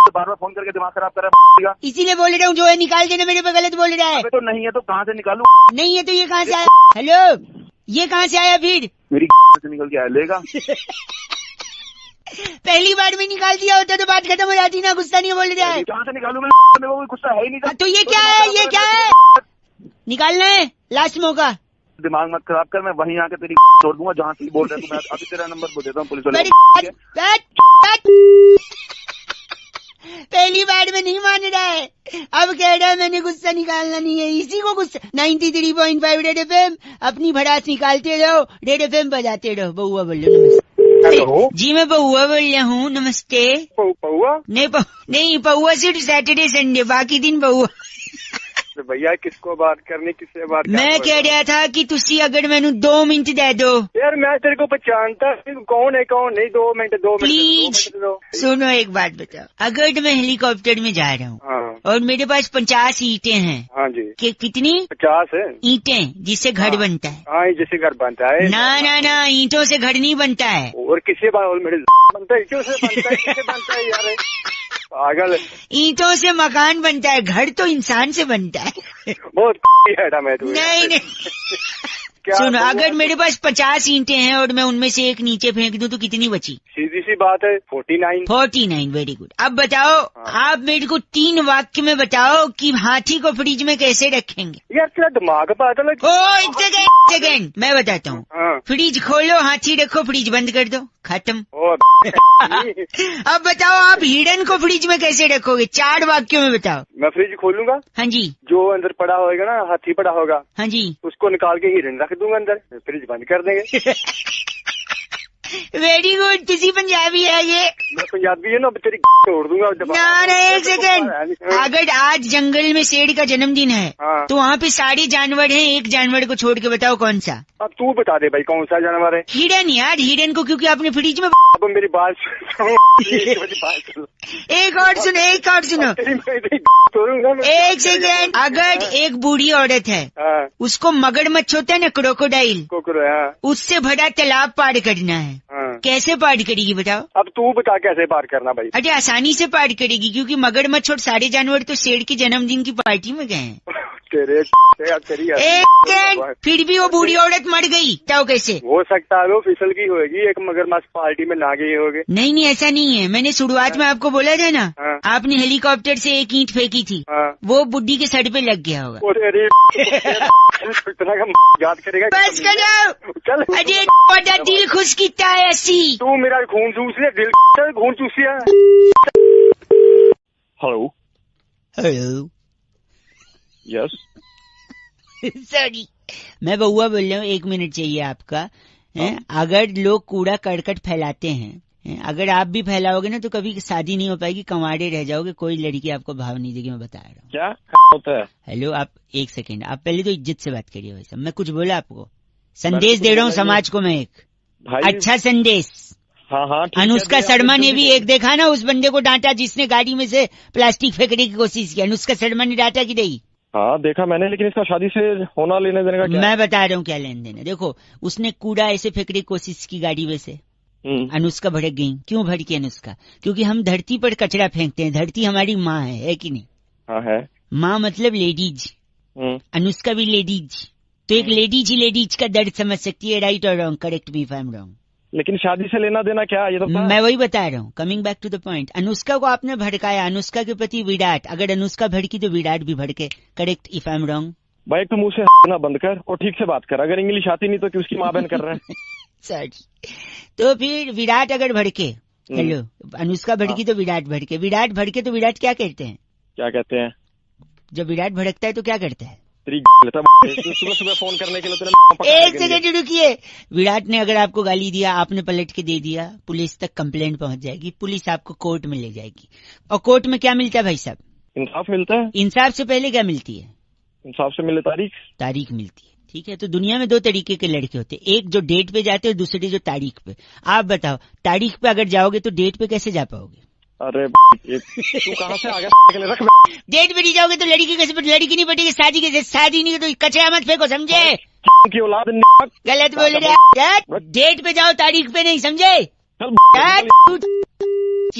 बार बार फोन करके दिमाग खराब कर रहा है। इसीलिए बोल रहा हूँ, जो है निकाल देना, मेरे पे गलत बोल रहा है। तो नहीं है तो कहाँ से निकालूं? नहीं है तो ये कहाँ से आया? हेलो, ये कहाँ से आया फिर? मेरी से निकल के आया, लेगा पहली बार में निकाल दिया होता तो बात खत्म हो जाती ना, गुस्सा नहीं बोल रहा है। कहाँ से निकालूं मैं? मेरे को गुस्सा है ही नहीं। तो ये क्या है? ये क्या है? निकालना है, लास्ट मौका। दिमाग मत खराब कर, मैं वहीं आके तेरी छोड़ दूंगा जहाँ से बोल रहे हो। अभी तेरा नंबर बोल देता हूँ पुलिस वाले। पहली बार में नहीं मान रहा है, अब कह रहा है मैंने गुस्सा निकालना नहीं है। इसी को गुस्सा। 93.5 रेड एफएम, अपनी भड़ास निकालते रहो, रेड एफएम बजाते रहो। बउआ बोल लो, नमस्ते। जी मैं बउआ बोल रहा हूँ, नमस्ते। पौआ? नहीं पौआ सिर्फ सैटरडे संडे, बाकी दिन बउआ। भैया किसको बात करनी, किससे बात करनी? मैं कह रहा था कि तुसी अगर मैनू 2 मिनट दे दो। यार मैं तेरे को पहचानता कौन है कौन नहीं। 2 मिनट प्लीज सुनो, एक बात बताओ, अगर मैं हेलीकॉप्टर में जा रहा हूँ और मेरे पास 50 ईंटें हैं। हाँ जी। कितनी? 50 है ईंटें, जिससे घर बनता है। हाँ, जिससे घर बनता है। ना ईंटों से घर नहीं बनता है। और किससे बनता है? ईंटों से बनता है? किससे बनता है यार? पागल। ईंटों से मकान बनता है, घर तो इंसान से बनता है। बहुत है मैं। नहीं सुनो, अगर मेरे पास 50 ईंटें हैं और मैं उनमें से एक नीचे फेंक दूं तो कितनी बची? सीधी सी बात है 49। Very good. अब बताओ, आप मेरे को 3 वाक्य में बताओ कि हाथी को फ्रिज में कैसे रखेंगे? यार तेरा दिमाग पागल है। एक सेकेंड मैं बताता हूँ। फ्रिज खोलो, हाथी रखो, फ्रिज बंद कर दो, खत्म। अब बताओ, आप हिरन को फ्रिज में कैसे रखोगे? 4 वाक्यों में बताओ। मैं फ्रिज खोलूंगा। हाँ जी। जो अंदर पड़ा होगा ना, हाथी पड़ा होगा। हाँ जी। उसको निकाल के हिरन रख दूंगा अंदर, फ्रिज बंद कर देंगे। Very good. किसी पंजाबी है ये? मैं पंजाबी है ना, तेरी तोड़ दूंगा। ना, एक सेकेंड। अगर आज जंगल में शेर का जन्मदिन है तो वहाँ पे सारे जानवर हैं, एक जानवर को छोड़ के बताओ कौन सा? अब तू बता दे भाई कौन सा जानवर है? हिरन यार, हिरन को क्योंकि आपने फ्रिज में। अब मेरी बात एक और सुनो। एक सेकेंड। अगर एक बूढ़ी औरत है, उसको मगरमच्छ होता है ना, क्रोकोडाइल, उससे भरा तालाब पार करना है, कैसे पार करेगी बताओ? अब तू बता कैसे पार करना भाई? अरे आसानी से पार करेगी, क्योंकि मगरमच्छ और सारे जानवर तो शेर के जन्मदिन की पार्टी में गए हैं। फिर भी वो बूढ़ी औरत मर गई, तो कैसे हो सकता है? वो फिसल की होगी, एक मगरमच्छ पार्टी में ना गई होगी। नहीं, ऐसा नहीं है। मैंने शुरुआत में आपको बोला था ना, आपने हेलीकॉप्टर से एक ईंट फेंकी थी, वो बुड्ढी के सर पे लग गया होगा। याद करेगा। बस करो। चल। अरे बड़ा दिल खुश किया है ऐसी। तू मेरा खून चूस ले, दिल खून चूसिया। हेलो। यस। सॉरी, मैं बउआ बोल रहा हूँ। 1 मिनट चाहिए आपका। अगर लोग कूड़ा करकट फैलाते हैं, अगर आप भी फैलाओगे ना तो कभी शादी नहीं हो पाएगी, कंवारे रह जाओगे, कोई लड़की आपको भाव नहीं देगी। मैं बता रहा हूँ। क्या होता है? हेलो, आप 1 सेकेंड, आप पहले तो इज्जत से बात करिए। वैसे मैं कुछ बोला आपको? संदेश दे रहा हूँ समाज को मैं, एक अच्छा संदेश। हाँ। अनुष्का शर्मा ने भी एक देखा ना, उस बंदे को डांटा जिसने गाड़ी में से प्लास्टिक फेंकने की कोशिश की। अनुष्का शर्मा ने डांटा कि नहीं? हाँ देखा मैंने, लेकिन इसका शादी से होना लेने देने का क्या? मैं बता रहा हूँ क्या लेन देन है। देखो, उसने कूड़ा ऐसे फेंकने की कोशिश की गाड़ी में से, अनुष्का भड़क गई। क्यों भड़की अनुष्का? क्योंकि हम धरती पर कचरा फेंकते हैं, धरती हमारी माँ है कि नहीं? हाँ है। माँ मतलब लेडीज, अनुष्का भी लेडीज, तो एक लेडीज ही लेडीज का दर्द समझ सकती है। राइट और wrong? Correct me if I am wrong. लेकिन शादी से लेना देना क्या? ये तो मैं वही बता रहा हूँ। Coming back to the point, Anushka को आपने भड़काया, अनुष्का के प्रति विराट, अगर अनुष्का भड़की तो विराट भी भड़के। Correct if I am wrong? भाई तू मुंह से ना बंद कर और ठीक से बात कर। अगर इंग्लिश आती नहीं तो कि उसकी माँ बहन कर रहे हैं। सॉरी। तो फिर विराट अगर भड़के, हेलो, अनुष्का भड़की तो विराट भड़के, विराट भड़के तो विराट क्या कहते हैं? क्या कहते हैं? जब विराट भड़कता है तो क्या करता है? सुबह फोन करने के लिए। एक सेकंड रुकिए। विराट ने अगर आपको गाली दिया, आपने पलट के दे दिया, पुलिस तक कंप्लेंट पहुंच जाएगी, पुलिस आपको कोर्ट में ले जाएगी। और कोर्ट में क्या मिलता है भाई साहब? इंसाफ मिलता है। इंसाफ से पहले क्या मिलती है? इंसाफ से मिले तारीख मिलती है। ठीक है, तो दुनिया में 2 तरीके के लड़के होते हैं, एक जो डेट पे जाते हैं, दूसरे जो तारीख पे। आप बताओ, तारीख पे अगर जाओगे तो डेट पे कैसे जा पाओगे? अरे तू कहाँ से आ गया? डेट पे नहीं जाओगे तो लड़की कैसे? लड़की नहीं पटेगी, शादी नहीं तो कचरा मत फेंको, समझे? की औलाद गलत बोल रहे। डेट पे जाओ, तारीख पे नहीं, समझे?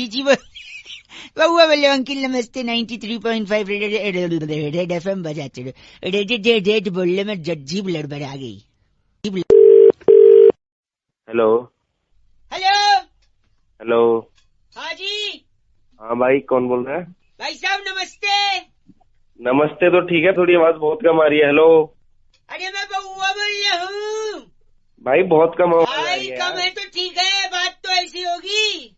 जी बउआ बोले अंकिल नमस्ते। 93.5 रेड FM बजाते रहो। रेड बोलने में जज्जीब लड़बड़ आ गई। हेलो। हाँ जी। हाँ भाई, कौन बोल रहा है? भाई साहब नमस्ते। नमस्ते तो ठीक है, थोड़ी आवाज बहुत कम आ रही है। हेलो। अरे मैं बउआ बोल रहा हूँ भाई, बहुत कम आवाज भाई। कम है तो ठीक है, बात तो ऐसी होगी।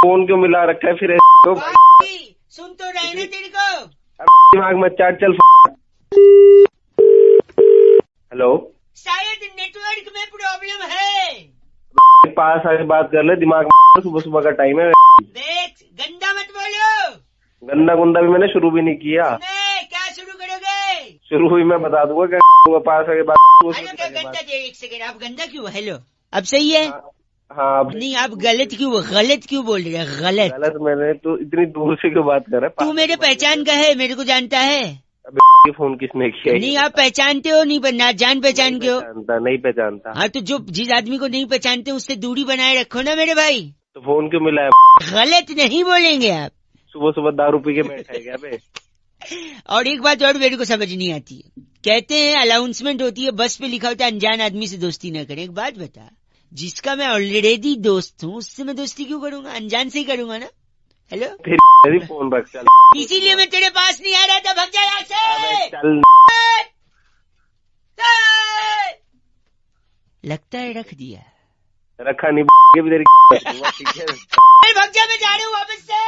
फोन क्यों मिला रखा है फिर? तो सुन तो रहे ना तेरे को, दिमाग में चाट चल। हेलो। शायद नेटवर्क में प्रॉब्लम है। पास आके बात कर ले, दिमाग में सुबह का टाइम है। देख, गंदा मत बोलो। गंदा गुंदा भी मैंने शुरू भी नहीं किया। क्या शुरू करोगे? शुरू हुई मैं बता दूंगा। पास आके बात। गंदा दे, 1 सेकेंड। आप गंदा क्यों? हेलो, अब सही है? हाँ। नहीं, आप गलत क्यों बोल रहे हैं? गलत मैंने तो इतनी दूर से क्यों बात कर रहा है? तू मेरे पहचान का है, मेरे को जानता है। ये फोन किसने किया? नहीं, आप पहचानते हो नहीं? ना जान पहचान के हो? नहीं पहचानता। हाँ, तो जो जिस आदमी को नहीं पहचानते उससे दूरी बनाए रखो ना मेरे भाई। तो फोन क्यों मिला है? गलत नहीं बोलेंगे आप। सुबह दारू पी के बैठा है क्या? और एक बात और मेरे को समझ नहीं आती है, कहते हैं अनाउंसमेंट होती है, बस पे लिखा होता है अनजान आदमी से दोस्ती न करें। एक बात बता, जिसका मैं ऑलरेडी दोस्त हूँ उससे मैं दोस्ती क्यों करूंगा? अनजान से ही करूंगा ना। हेलो, फोन रख चल। इसीलिए मैं तेरे पास नहीं आ रहा था, भग जा यहाँ से। लगता है रख दिया। रखा नहीं भी तेरी। भग जा, मैं जा रहा हूँ वापस से।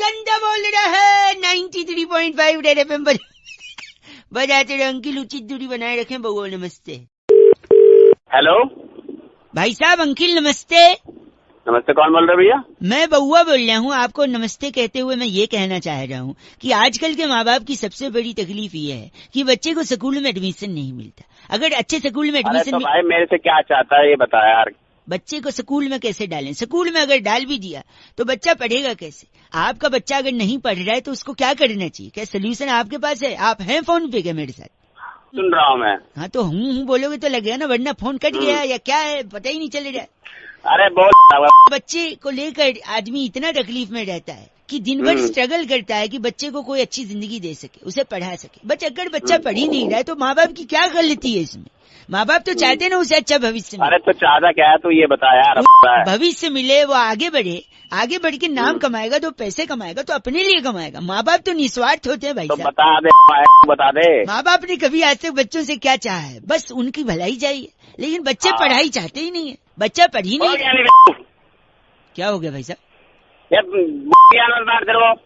गंदा बोल रहा है। 93.5 रेड एफएम बजाते रहे। अंकिल उचित दूरी बनाए रखें। बउआ नमस्ते। हेलो भाई साहब, अंकिल नमस्ते। नमस्ते, कौन बोल रहे भैया? मैं बउआ बोल रहा हूँ। आपको नमस्ते कहते हुए मैं ये कहना चाह रहा हूँ कि आजकल के माँ बाप की सबसे बड़ी तकलीफ ये है कि बच्चे को स्कूल में एडमिशन नहीं मिलता। अगर अच्छे स्कूल में एडमिशन भाई मेरे से क्या चाहता है ये बता यार। बच्चे को स्कूल में कैसे डालें? स्कूल में अगर डाल भी दिया तो बच्चा पढ़ेगा कैसे? आपका बच्चा अगर नहीं पढ़ रहा है तो उसको क्या करना चाहिए? क्या सोल्यूशन आपके पास है? आप हैं फोन पे क्या मेरे साथ? सुन रहा हूँ मैं। हाँ तो हूँ बोलोगे तो लगेगा ना, वरना फोन कट गया या क्या है पता ही नहीं चल रहा है। अरे बोल। बच्चे को लेकर आदमी इतना तकलीफ में रहता है कि दिन भर स्ट्रगल करता है कि बच्चे को कोई अच्छी जिंदगी दे सके, उसे पढ़ा सके। बट अगर बच्चा पढ़ ही नहीं रहा है तो माँ बाप की क्या गलती है इसमें? माँ बाप तो चाहते हैं ना उसे अच्छा भविष्य मिले। अरे तो चाहता क्या है तू ये बता यार। भविष्य मिले, वो आगे बढ़े, आगे बढ़ के नाम कमाएगा, तो पैसे कमाएगा तो अपने लिए कमाएगा। माँ बाप तो निस्वार्थ होते हैं भाई तो साहब। बता दे। माँ बाप ने कभी आज तक बच्चों से क्या चाहा है? बस उनकी भलाई चाहिए। लेकिन बच्चे पढ़ाई चाहते ही नहीं है। बच्चा पढ़ ही नहीं। क्या हो गया भाई साहब?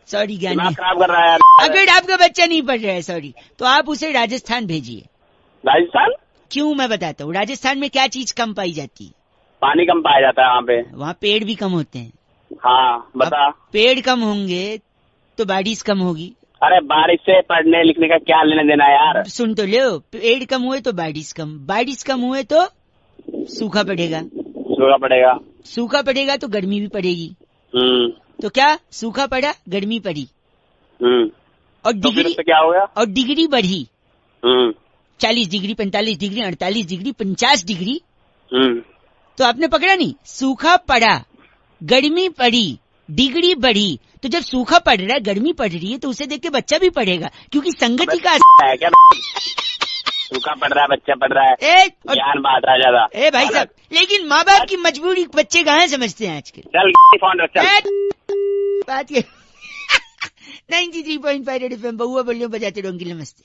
सॉरी ज्ञानी, खराब कर रहा है। अगर आपका बच्चा नहीं पढ़ रहा है सॉरी, तो आप उसे राजस्थान भेजिए। राजस्थान क्यों? मैं बताता हूँ। राजस्थान में क्या चीज कम पाई जाती है? पानी कम पाया जाता है वहाँ पे। वहाँ पेड़ भी कम होते हैं। हाँ बता। पेड़ कम होंगे तो बारिश कम होगी। अरे बारिश से पढ़ने लिखने का क्या लेने देना यार? सुन तो लो, पेड़ कम हुए तो बारिश कम, बारिश कम हुए तो सूखा पड़ेगा, सूखा पड़ेगा, सूखा पड़ेगा तो गर्मी भी पड़ेगी। तो क्या? सूखा पड़ा, गर्मी पड़ी, और डिग्री तो क्या हो गया? और डिग्री बढ़ी। 40 डिग्री, 45 डिग्री, 48 डिग्री, 50 डिग्री। तो आपने पकड़ा नहीं? सूखा पड़ा, गर्मी पड़ी, डिग्री बढ़ी। तो जब सूखा पड़ रहा है, गर्मी पड़ रही है, तो उसे देख के बच्चा भी पढ़ेगा, क्योंकि संगति का है क्या? सूखा पड़ रहा है, बच्चा पढ़ रहा है, ज्ञान बात आ जाता। ए भाई साहब, लेकिन माँ बाप की मजबूरी बच्चे कहाँ समझते हैं आजकल। चल फोन रख चल। बात ये 93.5 रेड एफएम बउआ बोलियो बजाते रहो। नमस्ते।